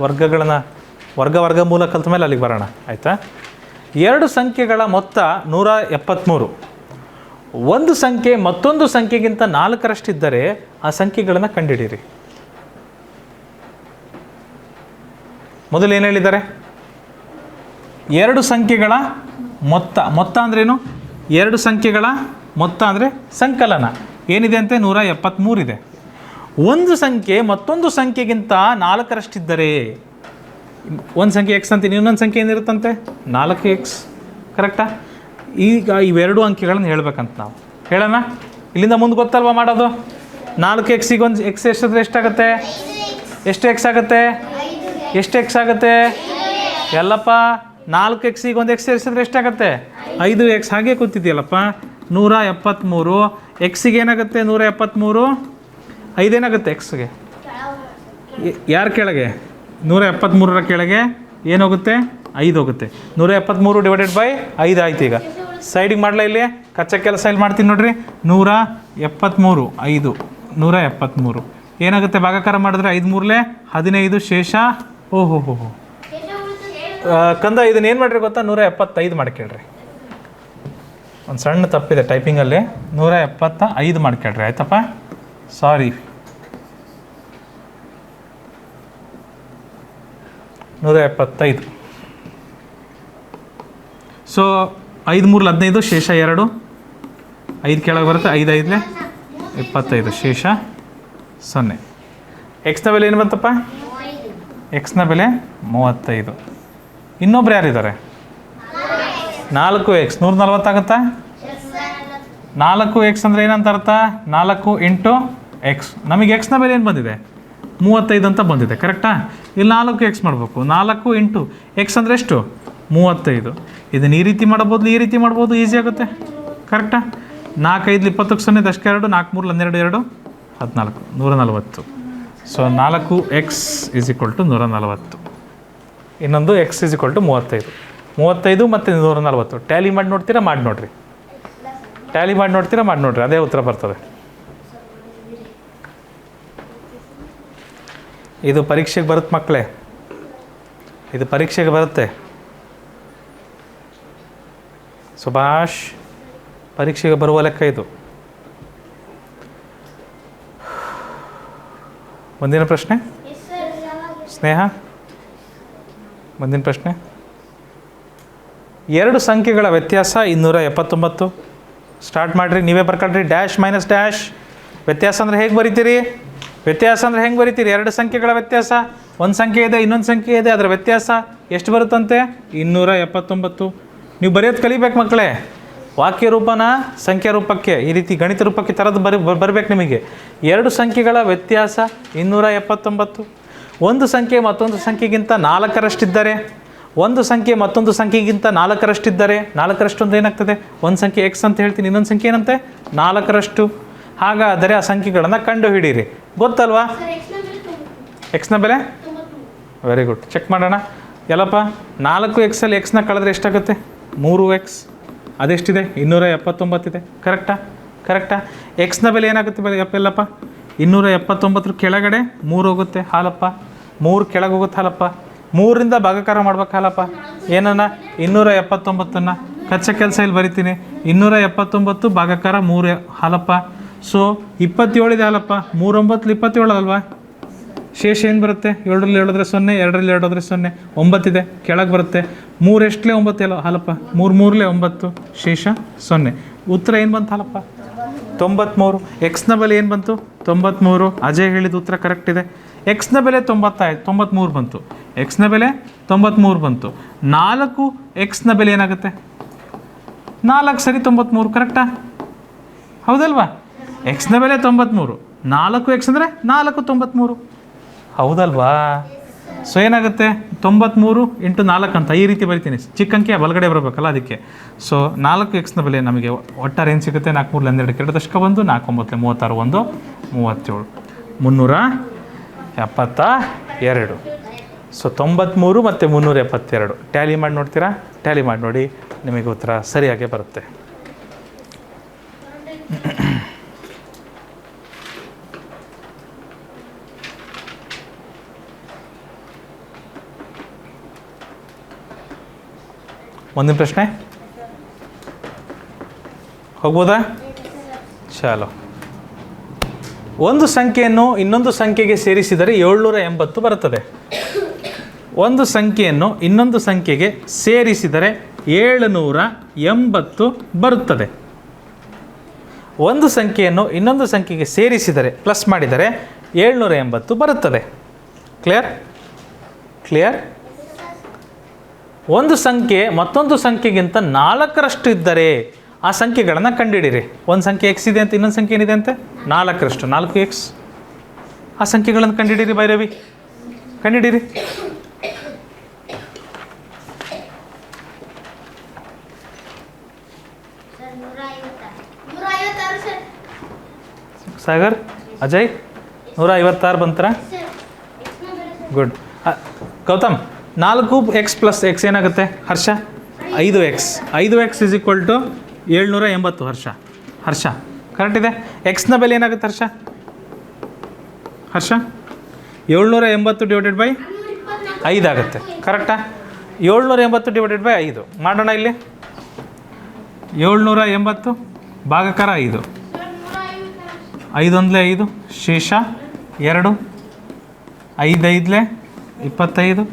ವರ್ಗಗಳನ್ನು ವರ್ಗಮೂಲ ಕಲಿತ ಮೇಲೆ ಅಲ್ಲಿಗೆ ಬರೋಣ, ಆಯಿತಾ? 2 ಸಂಖ್ಯೆಗಳ ಮೊತ್ತ 173. ಒಂದು ಸಂಖ್ಯೆ ಮತ್ತೊಂದು ಸಂಖ್ಯೆಗಿಂತ 4ರಷ್ಟಿದ್ದರೆ ಆ ಸಂಖ್ಯೆಗಳನ್ನು ಕಂಡುಹಿಡಿಯಿರಿ. ಮೊದಲು ಏನು ಹೇಳಿದ್ದಾರೆ? 2 ಸಂಖ್ಯೆಗಳ ಮೊತ್ತ ಅಂದ್ರೇನು? 2 ಸಂಖ್ಯೆಗಳ ಮೊತ್ತ ಅಂದರೆ ಸಂಕಲನ ಏನಿದೆ ಅಂತೆ? 173 ಇದೆ. ಒಂದು ಸಂಖ್ಯೆ ಮತ್ತೊಂದು ಸಂಖ್ಯೆಗಿಂತ 4ರಷ್ಟಿದ್ದರೆ, ಒಂದು ಸಂಖ್ಯೆ ಎಕ್ಸ್ ಅಂತೀನಿ, ಇನ್ನೊಂದು ಸಂಖ್ಯೆ ಏನಿರುತ್ತಂತೆ? 4x. ಕರೆಕ್ಟಾ? ಈಗ ಇವೆರಡು ಅಂಕೆಗಳನ್ನು ಹೇಳ್ಬೇಕಂತ ನಾವು ಹೇಳೋಣ. ಇಲ್ಲಿಂದ ಮುಂದೆ ಗೊತ್ತಲ್ವ ಮಾಡೋದು? 4x ಒಂದು ಎಕ್ಸ್ ಎಷ್ಟಿದ್ರೆ ಎಷ್ಟಾಗುತ್ತೆ? ಎಷ್ಟು ಎಕ್ಸ್ ಆಗುತ್ತೆ? ಎಷ್ಟು ಎಕ್ಸ್ ಆಗುತ್ತೆ? ಎಲ್ಲಪ್ಪ 4x ಒಂದು ಎಕ್ಸ್ ಸೇರಿಸಿದ್ರೆ ಎಷ್ಟಾಗುತ್ತೆ? 5x. ಹಾಗೆ ಕೂತಿದೆಯಲ್ಲಪ್ಪ. 173. ಎಕ್ಸಿಗೆ ಏನಾಗುತ್ತೆ? 173. 5 ಏನಾಗುತ್ತೆ ಎಕ್ಸ್ಗೆ? ಯಾರ ಕೆಳಗೆ? 173ರ ಕೆಳಗೆ ಏನೋಗುತ್ತೆ? 5 ಹೋಗುತ್ತೆ. 173 ಡಿವೈಡೆಡ್ ಬೈ 5 ಆಯ್ತು. ಈಗ ಸೈಡಿಗೆ ಮಾಡಲ, ಇಲ್ಲಿ ಕಚ್ಚಾ ಕೆಲಸ ಇಲ್ಲಿ ಮಾಡ್ತೀನಿ ನೋಡ್ರಿ. 173 5 173 ಏನಾಗುತ್ತೆ? ಭಾಗಾಕಾರ ಮಾಡಿದ್ರೆ 5 3 15 ಶೇಷ. ಓಹೋ ಕಂದ, ಇದನ್ನ ಏನು ಮಾಡಿರಿ ಗೊತ್ತಾ? 175 ಮಾಡ್ಕೇಳ್ರಿ. ಒಂದು ಸಣ್ಣ ತಪ್ಪಿದೆ ಟೈಪಿಂಗಲ್ಲಿ. 175 ಮಾಡ್ಕೇಳ್ರಿ, ಆಯ್ತಪ್ಪ? ಸಾರಿ. 175. ಸೊ 5 3 15 ಶೇಷ 2, 5 ಕೆಳಗೆ ಬರುತ್ತೆ. 5 5 25 ಶೇಷ 0. ಎಕ್ಸ್ನ ಬೆಲೆ ಏನು ಬಂತಪ್ಪ? ಎಕ್ಸ್ನ ಬೆಲೆ 35. ಇನ್ನೊಬ್ರು ಯಾರಿದ್ದಾರೆ? 4x. 140 ಆಗುತ್ತಾ? 4x ಅಂದರೆ ಏನಂತ ಅರ್ಥ? 4 ಇಂಟು ಎಕ್ಸ್. ನಮಗೆ ಎಕ್ಸ್ನ ಬೆಲೆ ಏನು ಬಂದಿದೆ? 35 ಅಂತ ಬಂದಿದೆ. ಕರೆಕ್ಟಾ? ಇಲ್ಲಿ 4x ಮಾಡಬೇಕು. 4 ಇಂಟು ಎಕ್ಸ್ ಅಂದರೆ ಎಷ್ಟು? 35. ಇದನ್ನು ಈ ರೀತಿ ಮಾಡ್ಬೋದು, ಈ ರೀತಿ ಮಾಡ್ಬೋದು, ಈಸಿ ಆಗುತ್ತೆ. ಕರೆಕ್ಟಾ? 4 5 20 0 ದಶಕ 2, 4 3 12 2 14 140. So 4x = 140. ಇನ್ನೊಂದು x = 35. 35 ಮತ್ತು 140 ಟ್ಯಾಲಿ ಮಾಡಿ ನೋಡ್ತೀರಾ? ಮಾಡಿ ನೋಡ್ರಿ. ಟ್ಯಾಲಿ ಮಾಡಿ ನೋಡ್ತೀರಾ? ಮಾಡಿ ನೋಡ್ರಿ, ಅದೇ ಉತ್ತರ ಬರ್ತದೆ. ಇದು ಪರೀಕ್ಷೆಗೆ ಬರುತ್ತೆ ಮಕ್ಕಳೇ, ಇದು ಪರೀಕ್ಷೆಗೆ ಬರುತ್ತೆ. ಸುಭಾಷ್, ಪರೀಕ್ಷೆಗೆ ಬರುವ ಲೆಕ್ಕ ಇದು. ಮುಂದಿನ ಪ್ರಶ್ನೆ ಸ್ನೇಹ, ಮುಂದಿನ ಪ್ರಶ್ನೆ. 2 ಸಂಖ್ಯೆಗಳ ವ್ಯತ್ಯಾಸ 279. ಸ್ಟಾರ್ಟ್ ಮಾಡಿರಿ, ನೀವೇ ಬರ್ಕೊಳ್ರಿ. Dash minus dash. ವ್ಯತ್ಯಾಸ ಅಂದರೆ ಹೇಗೆ ಬರಿತೀರಿ? ವ್ಯತ್ಯಾಸ ಅಂದರೆ ಹೆಂಗೆ ಬರಿತೀರಿ? 2 ಸಂಖ್ಯೆಗಳ ವ್ಯತ್ಯಾಸ. ಒಂದು ಸಂಖ್ಯೆ ಇದೆ, ಇನ್ನೊಂದು ಸಂಖ್ಯೆ ಇದೆ, ಅದರ ವ್ಯತ್ಯಾಸ ಎಷ್ಟು ಬರುತ್ತಂತೆ? 279. ನೀವು ಬರೆಯೋದು ಕಲಿಬೇಕು ಮಕ್ಕಳೇ. ವಾಕ್ಯ ರೂಪನ ಸಂಖ್ಯಾ ರೂಪಕ್ಕೆ, ಈ ರೀತಿ ಗಣಿತ ರೂಪಕ್ಕೆ ಥರದ್ದು ಬರಬೇಕು ನಿಮಗೆ. 2 ಸಂಖ್ಯೆಗಳ ವ್ಯತ್ಯಾಸ 279. ಒಂದು ಸಂಖ್ಯೆ ಮತ್ತೊಂದು ಸಂಖ್ಯೆಗಿಂತ 4ರಷ್ಟಿದ್ದರೆ, ಒಂದು ಸಂಖ್ಯೆ ಮತ್ತೊಂದು ಸಂಖ್ಯೆಗಿಂತ 4ರಷ್ಟಿದ್ದರೆ, 4ರಷ್ಟು ಅಂದರೆ ಏನಾಗ್ತದೆ? ಒಂದು ಸಂಖ್ಯೆ ಎಕ್ಸ್ ಅಂತ ಹೇಳ್ತೀನಿ, ಇನ್ನೊಂದು ಸಂಖ್ಯೆ ಏನಂತೆ? 4ರಷ್ಟು. ಹಾಗಾದರೆ ಆ ಸಂಖ್ಯೆಗಳನ್ನು ಕಂಡು ಹಿಡೀರಿ. ಗೊತ್ತಲ್ವಾ? ಎಕ್ಸ್ನ ಬೆಲೆ? Very good. ಚೆಕ್ ಮಾಡೋಣ. ಎಲ್ಲಪ್ಪ 4x ಎಕ್ಸ್ನ ಕಳೆದ್ರೆ ಎಷ್ಟಾಗುತ್ತೆ? 3x. ಅದೆಷ್ಟಿದೆ? 279 ಇದೆ. ಕರೆಕ್ಟಾ? ಎಕ್ಸ್ನ ಬೆಲೆ ಏನಾಗುತ್ತೆ? ಬೆಲೆ ಎಲ್ಲಪ್ಪ 279 ಕೆಳಗಡೆ 3 ಹೋಗುತ್ತೆ. ಹಾಲಪ್ಪ 3 ಕೆಳಗೆ ಹೋಗುತ್ತೆ. ಹಾಲಪ್ಪ 3ರಿಂದ ಭಾಗಾಕಾರ ಮಾಡ್ಬೇಕು. ಹಾಲಪ್ಪ ಏನನ್ನ? 279ನ್ನು ಕಚ್ಚಾ ಕೆಲಸ ಇಲ್ಲಿ ಬರಿತೀನಿ. 279 ಭಾಗಾಕಾರ 3 ಹಾಲಪ್ಪ. ಸೊ 27 ಇದೆ ಹಾಲಪ್ಪ. 3 9 27 ಅಲ್ವಾ? ಶೇಷ ಏನು ಬರುತ್ತೆ? 7ರಲ್ಲಿ 7 0, 2ರಲ್ಲಿ 2 0, 9 ಇದೆ, ಕೆಳಗೆ ಬರುತ್ತೆ. 3 ಎಷ್ಟಲೇ 9 ಅಲ್ಲ ಹಾಲಪ್ಪ. 3 3 9, ಶೇಷ 0. ಉತ್ತರ ಏನು ಬಂತು ಹಾಲಪ್ಪ? 93. ಎಕ್ಸ್ನ ಬೆಲೆ ಏನು ಬಂತು? 93. ಅಜಯ್ ಹೇಳಿದ ಉತ್ತರ ಕರೆಕ್ಟ್ ಇದೆ. ಎಕ್ಸ್ನ ಬೆಲೆ 93 ಬಂತು. ಎಕ್ಸ್ನ ಬೆಲೆ 93 ಬಂತು. 4 ಎಕ್ಸ್ನ ಬೆಲೆ ಏನಾಗುತ್ತೆ? 4 ಸರಿ 93 ಕರೆಕ್ಟಾ? ಹೌದಲ್ವಾ? ಎಕ್ಸ್ನ ಬೆಲೆ 93, 4 ಎಕ್ಸ್ ಅಂದರೆ 4 93 ಹೌದಲ್ವಾ? ಸೊ ಏನಾಗುತ್ತೆ? 93 ಇಂಟು 4 ಅಂತ ಈ ರೀತಿ ಬರಿತೀನಿ. ಚಿಕ್ಕ ಅಂಕೆ ಬಲಗಡೆ ಬರಬೇಕಲ್ಲ ಅದಕ್ಕೆ. ಸೊ 4 ಎಕ್ಸ್ನ ಬೆಲೆ ನಮಗೆ ಒಟ್ಟಾರೆ ಏನು ಸಿಗುತ್ತೆ? 4 3 12 2 ದಶಕ ಬಂದು 4 9 36 1 37 372. ಸೊ 93 ಮತ್ತು 372 ಟ್ಯಾಲಿ ಮಾಡಿ ನೋಡ್ತೀರಾ? ಟ್ಯಾಲಿ ಮಾಡಿ ನೋಡಿ, ನಿಮಗೆ ಉತ್ತರ ಸರಿಯಾಗಿ ಬರುತ್ತೆ. ಮುಂದಿನ ಪ್ರಶ್ನೆ ಹೋಗ್ಬೋದಾ? ಚಾಲೋ. ಒಂದು ಸಂಖ್ಯೆಯನ್ನು ಇನ್ನೊಂದು ಸಂಖ್ಯೆಗೆ ಸೇರಿಸಿದರೆ 780 ಬರುತ್ತದೆ. ಒಂದು ಸಂಖ್ಯೆಯನ್ನು ಇನ್ನೊಂದು ಸಂಖ್ಯೆಗೆ ಸೇರಿಸಿದರೆ 780 ಬರುತ್ತದೆ. ಒಂದು ಸಂಖ್ಯೆಯನ್ನು ಇನ್ನೊಂದು ಸಂಖ್ಯೆಗೆ ಸೇರಿಸಿದರೆ ಪ್ಲಸ್ ಮಾಡಿದರೆ 780 ಬರುತ್ತದೆ. ಕ್ಲಿಯರ್? ಕ್ಲಿಯರ್? ಒಂದು ಸಂಖ್ಯೆ ಮತ್ತೊಂದು ಸಂಖ್ಯೆಗಿಂತ 4ರಷ್ಟು ಇದ್ದರೆ ಆ ಸಂಖ್ಯೆಗಳನ್ನು ಕಂಡುಹಿಡಿಯಿರಿ. ಒಂದು ಸಂಖ್ಯೆ ಎಕ್ಸ್ ಇದೆ ಅಂತ, ಇನ್ನೊಂದು ಸಂಖ್ಯೆ ಏನಿದೆ ಅಂತೆ? 4ರಷ್ಟು, 4 ಎಕ್ಸ್. ಆ ಸಂಖ್ಯೆಗಳನ್ನು ಕಂಡುಹಿಡಿಯಿರಿ ಭೈರವಿ, ಕಂಡುಹಿಡಿಯಿರಿ. ಸಾಗರ್, ಅಜಯ್ 156 ಬಂತರ? Good. Gautam, 4x plus x ಏನಾಗುತ್ತೆ Harsha? 5x. 5x is equal to 780 Harsha correct ಇದೆ. ಎಕ್ಸ್ನ ಬೆಲೆ ಏನಾಗುತ್ತೆ ಹರ್ಷ? 780 ಡಿವೈಡೆಡ್ ಬೈ 5 ಆಗುತ್ತೆ. ಕರೆಕ್ಟಾ? 780 ಡಿವೈಡೆಡ್ ಬೈ 5 ಮಾಡೋಣ. ಇಲ್ಲಿ 780 ಭಾಗಕಾರ 5, 5 1 5, ಶೇಷ 2, 5 5 25,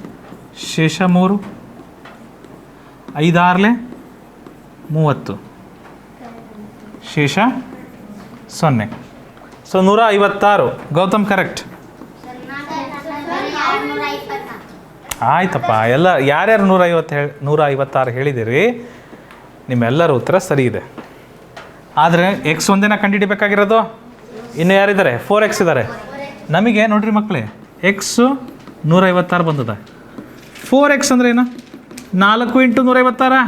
ಶೇಷ 3, 5 6 30, ಶೇಷ 0. ಸೊ 156. ಗೌತಮ್ ಕರೆಕ್ಟ್. ಆಯ್ತಪ್ಪ, ಎಲ್ಲ ಯಾರ್ಯಾರು 156 ಹೇಳಿದಿರಿ ನಿಮ್ಮೆಲ್ಲರ ಉತ್ತರ ಸರಿ ಇದೆ. ಆದರೆ ಎಕ್ಸ್ ಒಂದೇನ ಕಂಡುಹಿಡಿಬೇಕಾಗಿರೋದು? ಇನ್ನು ಯಾರಿದ್ದಾರೆ? 4x ಇದ್ದಾರೆ. ನಮಗೆ ನೋಡ್ರಿ ಮಕ್ಕಳೇ, ಎಕ್ಸು 156 ಬಂದದ. 4x ಅಂದ್ರೆ ಏನು? 4 ಇಂಟು 156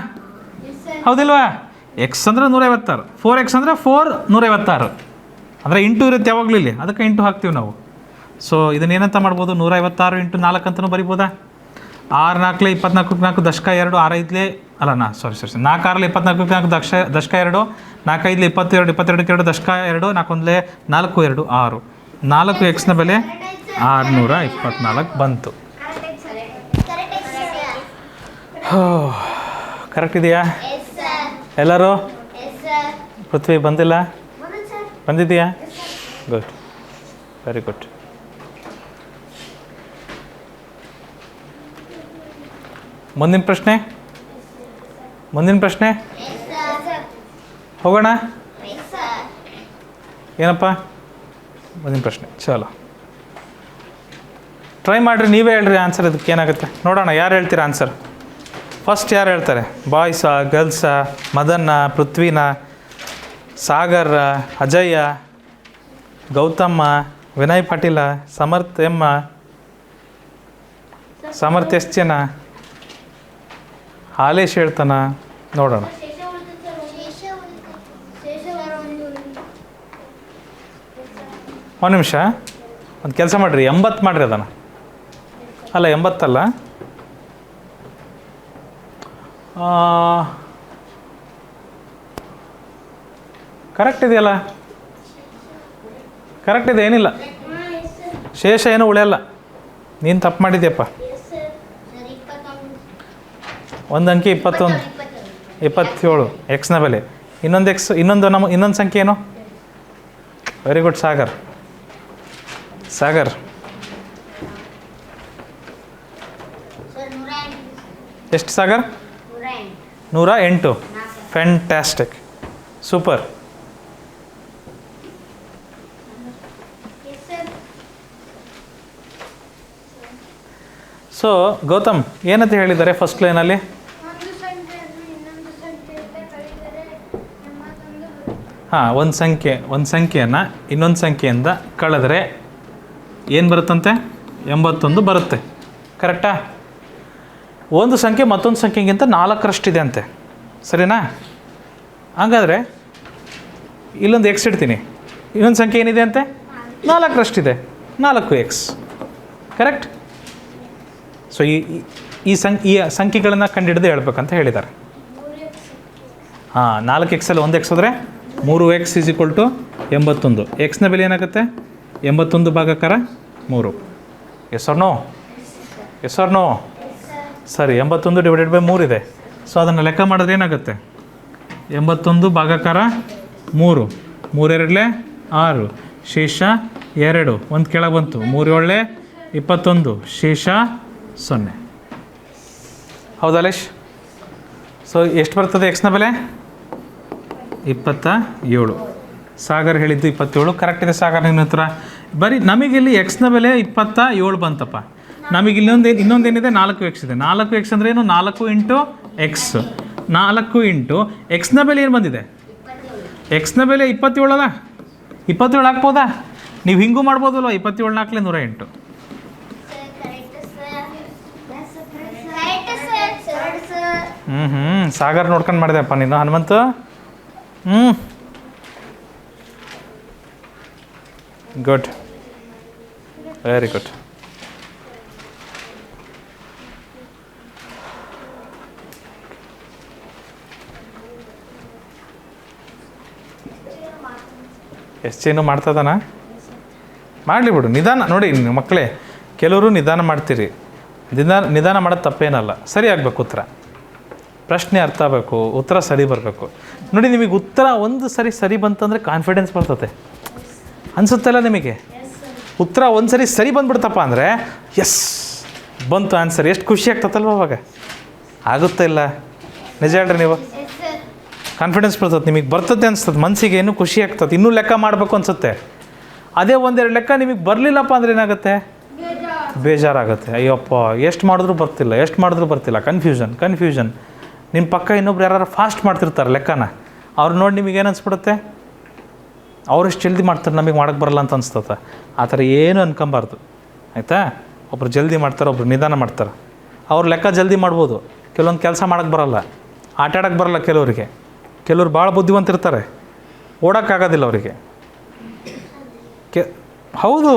ಹೌದಿಲ್ವಾ? ಎಕ್ಸ್ ಅಂದರೆ 156, 4x ಅಂದರೆ 156 ಅಂದರೆ ಇಂಟು ಇರುತ್ತೆ ಯಾವಾಗಲೂ ಇಲ್ಲಿ, ಅದಕ್ಕೆ ಇಂಟು ಹಾಕ್ತೀವಿ ನಾವು. ಸೊ ಇದನ್ನೇನಂತ ಮಾಡ್ಬೋದು? 156 ಇಂಟು 4 ಅಂತಲೂ ಬರಿಬೋದಾ? 6 4 24 4 ದಶಕ 2, 6 5 ಅಲ್ಲ 4 6 24 24 ದಶಕ 2, 4 5 22 22 2 ದಶಕ 2, 4 1 4 2 6. 4xನ ಬೆಲೆ 624 ಬಂತು. ಕರೆಕ್ಟ್ ಇದೆಯಾ ಎಲ್ಲರೂ? ಪೃಥ್ವಿ ಬಂದಿಲ್ಲ? ಬಂದಿದೆಯಾ? Good, very good. ಮುಂದಿನ ಪ್ರಶ್ನೆ ಹೋಗೋಣ. ಏನಪ್ಪ ಮುಂದಿನ ಪ್ರಶ್ನೆ? ಚಲೋ ಟ್ರೈ ಮಾಡಿರಿ, ನೀವೇ ಹೇಳ್ರಿ ಆನ್ಸರ್. ಇದಕ್ಕೆ ಏನಾಗುತ್ತೆ ನೋಡೋಣ. ಯಾರು ಹೇಳ್ತೀರಾ ಆನ್ಸರ್? ಫಸ್ಟ್ ಯಾರು ಹೇಳ್ತಾರೆ? ಬಾಯ್ಸಾ, ಗರ್ಲ್ಸಾ, ಮದನ್ನ, ಪೃಥ್ವಿನ, ಸಾಗರ್, ಅಜಯ್ಯ, ಗೌತಮ್ಮ, ವಿನಯ್ ಪಾಟೀಲ, ಸಮರ್ಥ ಎಮ್ಮ, ಸಮರ್ಥ ಎಸ್ ಜನ, ಹಾಲೇಶ್ ಹೇಳ್ತಾನ? ನೋಡೋಣ. ಒಂದು ನಿಮಿಷ, ಒಂದು ಕೆಲಸ ಮಾಡಿರಿ, 80 ಮಾಡಿರಿ ಅದನ್ನು. ಅಲ್ಲ 80 ಅಲ್ಲ, ಕರೆಕ್ಟ್ ಇದೆಯಲ್ಲ? ಕರೆಕ್ಟ್ ಇದೆ, ಏನಿಲ್ಲ, ಶೇಷ ಏನೂ ಉಳಿಯಲ್ಲ. ನೀನು ತಪ್ಪು ಮಾಡಿದ್ಯಪ್ಪ. ಒಂದು ಅಂಕಿ 21 27 ಎಕ್ಸ್ನ ಬೆಲೆ. ಇನ್ನೊಂದು ಎಕ್ಸ್, ಇನ್ನೊಂದು ಸಂಖ್ಯೆ ಏನು? Very good Sagar. ಎಷ್ಟು Sagar? 108. Fantastic, super. So Gautam ಏನಂತ ಹೇಳಿದ್ದಾರೆ ಫಸ್ಟ್ ಲೈನಲ್ಲಿ? ಒಂದು ಸಂಖ್ಯೆಯನ್ನು ಇನ್ನೊಂದು ಸಂಖ್ಯೆಯಿಂದ ಕಳೆದರೆ ಹಾಂ, ಒಂದು ಸಂಖ್ಯೆಯನ್ನು ಇನ್ನೊಂದು ಸಂಖ್ಯೆಯಿಂದ ಕಳೆದರೆ ಏನು ಬರುತ್ತಂತೆ? 81 ಬರುತ್ತೆ. ಕರೆಕ್ಟಾ? ಒಂದು ಸಂಖ್ಯೆ ಮತ್ತೊಂದು ಸಂಖ್ಯೆಗಿಂತ 4ರಷ್ಟಿದೆ ಅಂತೆ, ಸರಿನಾ? ಹಾಗಾದರೆ ಇಲ್ಲೊಂದು ಎಕ್ಸ್ ಇಡ್ತೀನಿ, ಇನ್ನೊಂದು ಸಂಖ್ಯೆ ಏನಿದೆ ಅಂತೆ? 4ರಷ್ಟಿದೆ, 4x. ಕರೆಕ್ಟ್? ಸೊ ಈ ಸಂಖ್ಯೆಗಳನ್ನು ಕಂಡುಹಿಡಿದು ಹೇಳ್ಬೇಕಂತ ಹೇಳಿದ್ದಾರೆ. ಹಾಂ, 4x ಒಂದು ಎಕ್ಸ್ ಹೋದರೆ 3x = 81. ಎಕ್ಸ್ನ ಬೆಲೆ ಏನಾಗುತ್ತೆ? 81 ಭಾಗಾಕಾರ 3. Yes or no? Yes or no? ಸರಿ, 81 ಡಿವೈಡೆಡ್ ಬೈ 3 ಇದೆ. ಸೊ ಅದನ್ನು ಲೆಕ್ಕ ಮಾಡಿದ್ರೆ ಏನಾಗುತ್ತೆ? 81 ಭಾಗಾಕಾರ 3, 3 2 6, ಶೇಷ 2, ಒಂದು ಕೆಳಗೆ ಬಂತು, 3 7 21, ಶೇಷ 0. ಹೌದಾ ಲೇಶ್? ಸೊ ಎಷ್ಟು ಬರ್ತದೆ ಎಕ್ಸ್ನ ಬೆಲೆ? 27. ಸಾಗರ್ ಹೇಳಿದ್ದು 27. ಕರೆಕ್ಟ್ ಇದೆ ಸಾಗರ್, ನಿನ್ನ ಹತ್ರ. ಬರೀ ನಮಗಿಲ್ಲಿ ಎಕ್ಸ್ನ ಬೆಲೆ 27 ಬಂತಪ್ಪ. ನಮಗೆ ಇನ್ನೊಂದೇನಿದೆ? 4x ಇದೆ. 4x ಅಂದರೆ ಏನು? 4 ಇಂಟು ಎಕ್ಸ್. 4 ಇಂಟು ಎಕ್ಸ್ನ ಬೆಲೆ ಏನು ಬಂದಿದೆ? ಎಕ್ಸ್ನ ಬೆಲೆ 27 ಅಲ್ಲ? 27 ಹಾಕ್ಬೋದಾ? ನೀವು ಹಿಂಗೂ ಮಾಡ್ಬೋದಲ್ವ? 27 4 108. ಸಾಗರ್ ನೋಡ್ಕೊಂಡು ಮಾಡಿದೆಪ್ಪ ನೀನು, ಹನುಮಂತು. Good, very good. ಎಷ್ಟು ಮಾಡ್ತದಾನ? ಮಾಡಲಿ ಬಿಡು, ನಿಧಾನ. ನೋಡಿ ಮಕ್ಕಳೇ, ಕೆಲವರು ನಿಧಾನ ಮಾಡ್ತೀರಿ. ನಿಧಾನ ಮಾಡೋದು ತಪ್ಪೇನಲ್ಲ, ಸರಿ ಆಗಬೇಕು ಉತ್ತರ. ಪ್ರಶ್ನೆ ಅರ್ಥ ಆಗಬೇಕು, ಉತ್ತರ ಸರಿ ಬರಬೇಕು. ನೋಡಿ, ನಿಮಗೆ ಉತ್ತರ ಒಂದು ಸರಿ ಬಂತಂದರೆ ಕಾನ್ಫಿಡೆನ್ಸ್ ಬರ್ತದೆ ಅನಿಸುತ್ತಲ್ಲ ನಿಮಗೆ? ಉತ್ತರ ಒಂದು ಸರಿ ಬಂದುಬಿಡ್ತಪ್ಪ ಅಂದರೆ ಎಸ್ ಬಂತು ಆನ್ಸರ್, ಎಷ್ಟು ಖುಷಿ ಆಗ್ತದಲ್ವ ಅವಾಗ? ಆಗುತ್ತಾ ಇಲ್ಲ? ನಿಜ ಹೇಳ್ರಿ ನೀವು? ಕಾನ್ಫಿಡೆನ್ಸ್ ಬರ್ತದೆ, ನಿಮಗೆ ಬರ್ತದೆ ಅನಿಸ್ತದೆ, ಮನಸ್ಸಿಗೆ ಇನ್ನೂ ಖುಷಿ ಆಗ್ತದೆ, ಇನ್ನೂ ಲೆಕ್ಕ ಮಾಡಬೇಕು ಅನಿಸುತ್ತೆ. ಅದೇ ಒಂದೆರಡು ಲೆಕ್ಕ ನಿಮಗೆ ಬರಲಿಲ್ಲಪ್ಪ ಅಂದರೆ ಏನಾಗುತ್ತೆ? ಬೇಜಾರಾಗುತ್ತೆ. ಅಯ್ಯಪ್ಪ, ಎಷ್ಟು ಮಾಡಿದ್ರೂ ಬರ್ತಿಲ್ಲ. ಕನ್ಫ್ಯೂಷನ್. ನಿಮ್ಮ ಪಕ್ಕ ಇನ್ನೊಬ್ರು ಯಾರು ಫಾಸ್ಟ್ ಮಾಡ್ತಿರ್ತಾರೆ ಲೆಕ್ಕನ, ಅವ್ರು ನೋಡಿ ನಿಮಗೆ ಏನು ಅನಿಸ್ಬಿಡುತ್ತೆ? ಅವ್ರು ಎಷ್ಟು ಜಲ್ದಿ ಮಾಡ್ತಾರೆ, ನಮಗೆ ಮಾಡೋಕ್ಕೆ ಬರಲ್ಲ ಅಂತ ಅನಿಸ್ತದೆ. ಆ ಥರ ಏನು ಅನ್ಕೊಂಬಾರ್ದು, ಆಯಿತಾ? ಒಬ್ರು ಜಲ್ದಿ ಮಾಡ್ತಾರೆ, ಒಬ್ರು ನಿಧಾನ ಮಾಡ್ತಾರೆ. ಅವ್ರು ಲೆಕ್ಕ ಜಲ್ದಿ ಮಾಡ್ಬೋದು, ಕೆಲವೊಂದು ಕೆಲಸ ಮಾಡೋಕ್ಕೆ ಬರಲ್ಲ, ಆಟ ಆಡೋಕ್ಕೆ ಬರಲ್ಲ ಕೆಲವ್ರು ಭಾಳ ಬುದ್ಧಿವಂತಿರ್ತಾರೆ, ಓಡೋಕ್ಕಾಗೋದಿಲ್ಲ ಅವರಿಗೆ. ಹೌದು,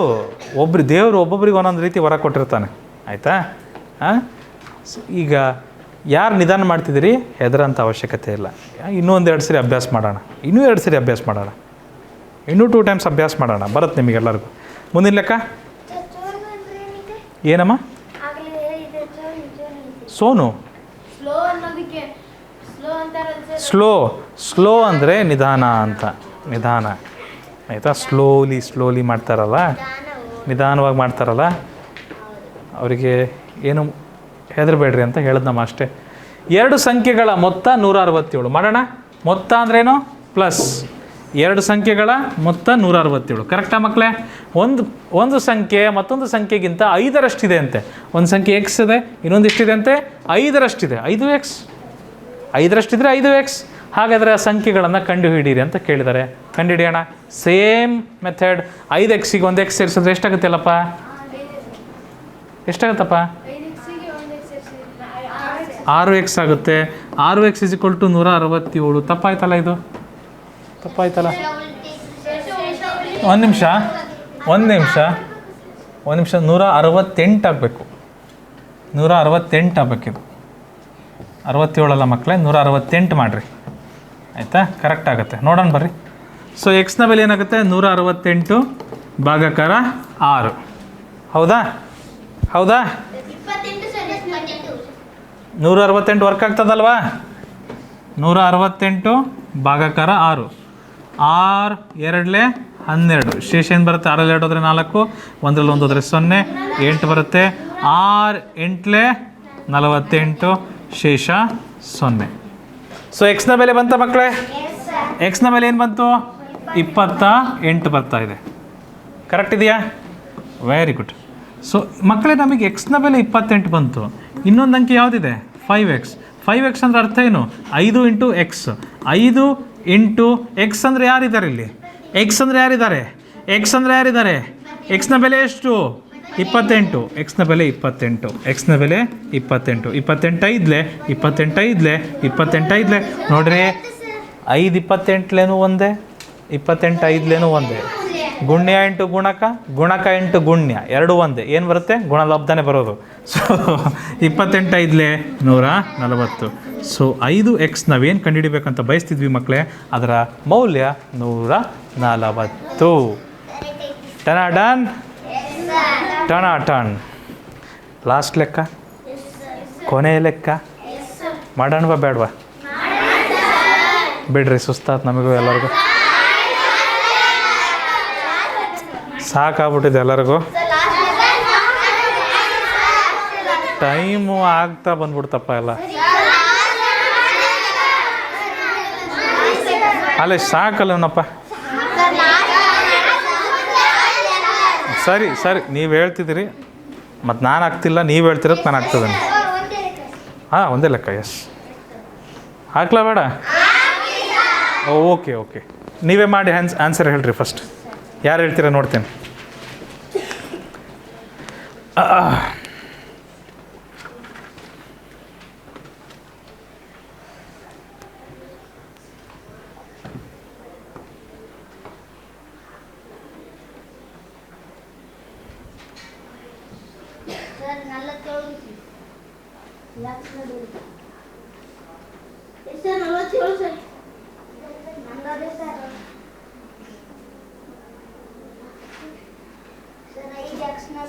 ದೇವರು ಒಬ್ಬೊಬ್ರಿಗೆ ಒಂದೊಂದು ರೀತಿ ವರ ಕೊಟ್ಟಿರ್ತಾನೆ, ಆಯಿತಾ? ಈಗ ಯಾರು ನಿಧಾನ ಮಾಡ್ತಿದ್ದೀರಿ, ಹೆದರಂಥ ಅವಶ್ಯಕತೆ ಇಲ್ಲ. ಇನ್ನೂ 2 ಸರಿ ಅಭ್ಯಾಸ ಮಾಡೋಣ, ಇನ್ನೂ 2 ಸರಿ ಅಭ್ಯಾಸ ಮಾಡೋಣ, ಇನ್ನೂ 2 ಟೈಮ್ಸ್ ಅಭ್ಯಾಸ ಮಾಡೋಣ, ಬರುತ್ತೆ ನಿಮಗೆಲ್ಲರಿಗೂ. ಮುಂದಿನ ಲೆಕ್ಕ ಏನಮ್ಮ? ಸೋನು. ಸ್ಲೋ ಅಂದರೆ ನಿಧಾನ ಅಂತ, ನಿಧಾನ, ಆಯಿತಾ? ಸ್ಲೋಲಿ ಮಾಡ್ತಾರಲ್ಲ, ನಿಧಾನವಾಗಿ ಮಾಡ್ತಾರಲ್ಲ, ಅವರಿಗೆ ಏನು ಹೆದರಬೇಡ್ರಿ ಅಂತ ಹೇಳಿದ್ನಮ್ಮ ಅಷ್ಟೇ. 2 ಸಂಖ್ಯೆಗಳ ಮೊತ್ತ 167 ಮಾಡೋಣ. ಮೊತ್ತ ಅಂದ್ರೇನು? ಪ್ಲಸ್. 2 ಸಂಖ್ಯೆಗಳ ಮೊತ್ತ 167. ಕರೆಕ್ಟಾ ಮಕ್ಕಳೇ? ಒಂದು ಸಂಖ್ಯೆ ಮತ್ತೊಂದು ಸಂಖ್ಯೆಗಿಂತ 5ರಷ್ಟಿದೆ ಅಂತೆ. ಒಂದು ಸಂಖ್ಯೆ ಎಕ್ಸ್ ಇದೆ, ಇನ್ನೊಂದು ಎಷ್ಟಿದೆ ಅಂತೆ? 5ರಷ್ಟಿದೆ. 5x. 5ರಷ್ಟಿದ್ರೆ 5x. ಹಾಗಾದರೆ ಆ ಸಂಖ್ಯೆಗಳನ್ನು ಕಂಡುಹಿಡೀರಿ ಅಂತ ಕೇಳಿದ್ದಾರೆ. ಕಂಡುಹಿಡಿಯೋಣ. Same method. 5xಗೆ 1x ಸೇರಿಸಿದ್ರೆ ಎಷ್ಟಾಗುತ್ತಲ್ಲಪ್ಪ? ಎಷ್ಟಾಗುತ್ತಪ್ಪ? 6x ಆಗುತ್ತೆ. 6x = 167. ತಪ್ಪಾಯ್ತಲ್ಲ ಇದು? ತಪ್ಪಾಯ್ತಲ್ಲ? ಒಂದು ನಿಮಿಷ 168 ಆಗಬೇಕು. 168 ಆಗಬೇಕಿದು. 67 ಅಲ್ಲ ಮಕ್ಕಳೇ, 168 ಮಾಡಿರಿ, ಆಯಿತಾ? ಕರೆಕ್ಟ್ ಆಗುತ್ತೆ. ನೋಡೋಣ ಬರ್ರಿ. ಸೊ ಎಕ್ಸ್ನ ಬೆಲೆ ಏನಾಗುತ್ತೆ? 168 ಭಾಗಾಕಾರ 6. ಹೌದಾ? 168 ವರ್ಕ್ ಆಗ್ತದಲ್ವಾ? 168 ಭಾಗಾಕಾರ 6. 6 2 12. ಶೇಷ ಏನು ಬರುತ್ತೆ? 6 2 ಹೋದರೆ 4, 1 1 ಹೋದರೆ 0, 8 ಬರುತ್ತೆ. 6 8 48, ಶೇಷ 0. ಸೊ ಎಕ್ಸ್ನ ಬೆಲೆ ಬಂತ ಮಕ್ಕಳೇ? ಎಕ್ಸ್ನ ಬೆಲೆ ಏನು ಬಂತು? 28 ಬರ್ತಾ ಇದೆ. ಕರೆಕ್ಟ್ ಇದೆಯಾ? Very good. ಸೊ ಮಕ್ಕಳೇ ನಮಗೆ ಎಕ್ಸ್ನ ಬೆಲೆ 28 ಬಂತು. ಇನ್ನೊಂದು ಅಂಕಿ ಯಾವುದಿದೆ? 5x. 5x ಅಂದರೆ ಅರ್ಥ ಏನು? 5 ಇಂಟು ಎಕ್ಸ್. 5 ಇಂಟು ಎಕ್ಸ್ ಅಂದರೆ ಯಾರಿದ್ದಾರೆ ಇಲ್ಲಿ? ಎಕ್ಸ್ ಅಂದರೆ ಯಾರಿದ್ದಾರೆ? ಎಕ್ಸ್ ಅಂದರೆ ಯಾರಿದ್ದಾರೆ? ಎಕ್ಸ್ನ ಬೆಲೆ ಎಷ್ಟು? 28. ಎಕ್ಸ್ನ ಬೆಲೆ 28. ಎಕ್ಸ್ನ ಬೆಲೆ 28. 28 28 ನೋಡ್ರಿ, 5 28ಲೇನು ಒಂದೇ, 28 5ಲೇನು ಒಂದೇ. ಗುಣ್ಯ ಇಂಟು ಗುಣಕ, ಗುಣಕ ಇಂಟು ಗುಣ್ಯ ಎರಡು ಒಂದೇ. ಏನು ಬರುತ್ತೆ? ಗುಣಲಬ್ಧನೇ ಬರೋದು. ಸೊ 28 5 140. ಸೊ 5x ನಾವೇನು ಕಂಡುಹಿಡಿಬೇಕಂತ ಬಯಸ್ತಿದ್ವಿ ಮಕ್ಕಳೇ, ಅದರ ಮೌಲ್ಯ 140. ಟನ ಡನ್, ಟನ ಟನ್. ಲಾಸ್ಟ್ ಲೆಕ್ಕ, ಕೊನೆಯ ಲೆಕ್ಕ ಮಾಡೋಣವಾ ಬೇಡವಾ? ಬಿಡ್ರಿ, ಸುಸ್ತಾತ್ ನಮಗೂ ಎಲ್ಲರಿಗೂ, ಸಾಕಾಗ್ಬಿಟ್ಟಿದೆ ಎಲ್ಲರಿಗೂ. ಟೈಮು ಆಗ್ತಾ ಬಂದ್ಬಿಡ್ತಪ್ಪ ಎಲ್ಲ. ಅಲ್ಲೇ ಸಾಕಲ್ಲನಪ್ಪ. ಸರಿ ಸರಿ, ನೀವು ಹೇಳ್ತಿದ್ದೀರಿ ಮತ್ತು ನಾನು ಆಗ್ತಿಲ್ಲ, ನೀವು ಹೇಳ್ತಿರೋದು ನಾನು ಆಗ್ತದೆ. ಹಾಂ, ಒಂದೇ ಲೆಕ್ಕ. ಎಸ್, ಹಾಕ್ಲಾ ಬೇಡ? ಓಕೆ ಓಕೆ, ನೀವೇ ಮಾಡಿ ಆನ್ಸರ್ ಹೇಳ್ರಿ ಫಸ್ಟ್. ಯಾರು ಹೇಳ್ತೀರಾ ನೋಡ್ತೇನೆ.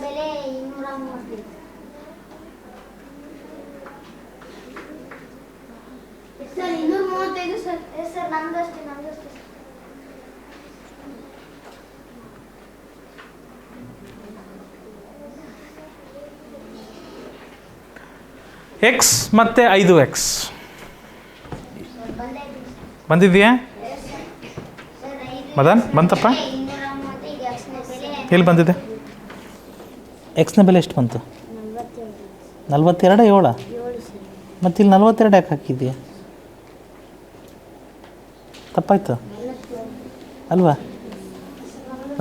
ಬೆಲೆ 235. Sir 235 sir. ಎಸ್ ಸರ್, ನಮ್ದಷ್ಟೇ. ಎಕ್ಸ್ ಮತ್ತು 5x ಬಂದಿದೆಯಾ ಮದನ್? ಬಂತಪ್ಪ. ಎಲ್ಲಿ ಬಂದಿದೆ? ಎಕ್ಸ್ನ ಬೆಲೆ ಎಷ್ಟು ಬಂತು? 42 7. ಮತ್ತು ಇಲ್ಲಿ 42 ಯಾಕೆ ಹಾಕಿದ್ದೀಯ? ತಪ್ಪಾಯ್ತು ಅಲ್ವಾ?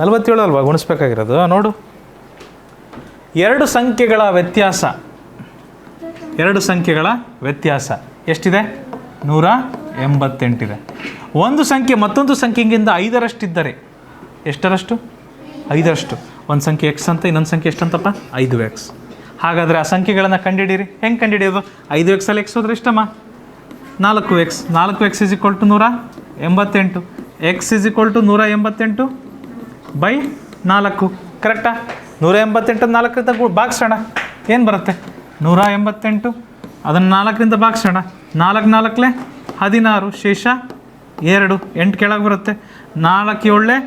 47 ಅಲ್ವಾ ಗುಣಿಸ್ಬೇಕಾಗಿರೋದು? ನೋಡು, ಎರಡು ಸಂಖ್ಯೆಗಳ ವ್ಯತ್ಯಾಸ ಎಷ್ಟಿದೆ? 188 ಇದೆ. ಒಂದು ಸಂಖ್ಯೆ ಮತ್ತೊಂದು ಸಂಖ್ಯೆಗಿಂತ 5ರಷ್ಟಿದ್ದರೆ ಎಷ್ಟರಷ್ಟು? 5ರಷ್ಟು. ಒಂದು ಸಂಖ್ಯೆ ಎಕ್ಸ್ ಅಂತ, ಇನ್ನೊಂದು ಸಂಖ್ಯೆ ಎಷ್ಟಂತಪ್ಪ? 5x. ಹಾಗಾದರೆ ಆ ಸಂಖ್ಯೆಗಳನ್ನು ಕಂಡುಹಿಡೀರಿ. ಹೆಂಗೆ ಕಂಡುಹಿಡಿಯೋದು? 5x ಅಲ್ಲಿ ಎಕ್ಸ್ ಹೋದ್ರೆ ಎಷ್ಟಮ್ಮ? 4x. 4x = 188. ಎಕ್ಸ್ = 188/4. ಕರೆಕ್ಟಾ? 188 4ರಿಂದ ಭಾಗಿಸೋಣ. ಏನು ಬರುತ್ತೆ? 188. ಅದನ್ನು 4ರಿಂದ ಭಾಗಿಸೋಣ. 4 4 16, ಶೇಷ 2. 8 ಕೆಳಗೆ ಬರುತ್ತೆ. 4 7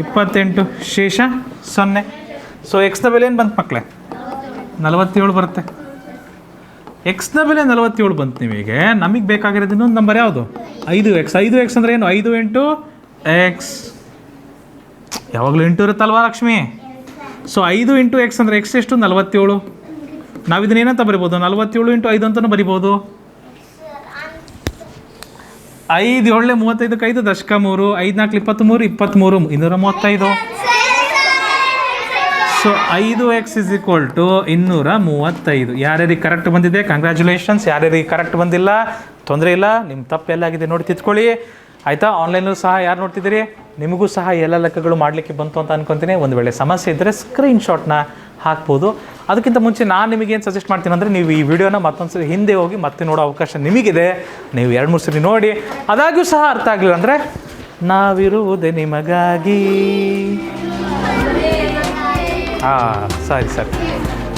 28, ಶೇಷ 0. ಸೊ ಎಕ್ಸ್ನ ಬೆಲೆ ಏನು ಬಂತು ಮಕ್ಕಳೇ? 47 ಬರುತ್ತೆ. ಎಕ್ಸ್ನ ಬೆಲೆ 47 ಬಂತು. ನಿಮಗೆ ನಮಗೆ ಬೇಕಾಗಿರೋದು ಇನ್ನೊಂದು ನಂಬರ್ ಯಾವುದು? 5x. 5x ಅಂದರೆ ಏನು? 5 × x. ಯಾವಾಗಲೂ 8 ಇರುತ್ತಲ್ವಾ ಲಕ್ಷ್ಮಿ? ಸೊ 5 × x ಅಂದರೆ x ಎಷ್ಟು? 47. ನಾವು ಇದನ್ನ ಏನಂತ ಬರಿಬೋದು? 47 × 5 ಅಂತಲೂ ಬರಿಬೋದು. 5 7 35, 5 ದಶಕ 3, 5 4 23, 23, 235. So 5x = 235. ಯಾರ್ಯಾರಿಗೆ ಕರೆಕ್ಟ್ ಬಂದಿದೆ ಕಂಗ್ರ್ಯಾಚುಲೇಷನ್ಸ್. ಯಾರ್ಯಾರಿಗೆ ಕರೆಕ್ಟ್ ಬಂದಿಲ್ಲ ತೊಂದರೆ ಇಲ್ಲ, ನಿಮ್ಮ ತಪ್ಪು ಎಲ್ಲಾಗಿದೆ ನೋಡಿ ತಿದ್ಕೊಳ್ಳಿ, ಆಯಿತಾ? ಆನ್ಲೈನಲ್ಲೂ ಸಹ ಯಾರು ನೋಡ್ತಿದ್ದೀರಿ, ನಿಮಗೂ ಸಹ ಎಲ್ಲ ಲೆಕ್ಕಗಳು ಮಾಡಲಿಕ್ಕೆ ಬಂತು ಅಂತ ಅನ್ಕೊತೀನಿ. ಒಂದು ವೇಳೆ ಸಮಸ್ಯೆ ಇದ್ದರೆ ಸ್ಕ್ರೀನ್ಶಾಟ್ನ ಹಾಕ್ಬೋದು. ಅದಕ್ಕಿಂತ ಮುಂಚೆ ನಾನು ನಿಮಗೇನು ಸಜೆಸ್ಟ್ ಮಾಡ್ತೀನಿ ಅಂದರೆ, ನೀವು ಈ ವಿಡಿಯೋನ ಮತ್ತೊಂದು ಸರಿ ಹಿಂದೆ ಹೋಗಿ ಮತ್ತೆ ನೋಡೋ ಅವಕಾಶ ನಿಮಗಿದೆ. ನೀವು 2-3 ಸರಿ ನೋಡಿ, ಅದಾಗ್ಯೂ ಸಹ ಅರ್ಥ ಆಗಲಿಲ್ಲ ಅಂದರೆ, ನಾವಿರುವುದೇ ನಿಮಗಾಗಿ. ಸರಿ.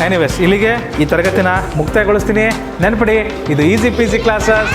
ಎನಿವೇಸ್, ಇಲ್ಲಿಗೆ ಈ ತರಗತಿನ ಮುಕ್ತಾಯಗೊಳಿಸ್ತೀನಿ. ನೆನಪಿಡಿ, ಇದು ಈಸಿ ಪೀಸಿ ಕ್ಲಾಸಸ್.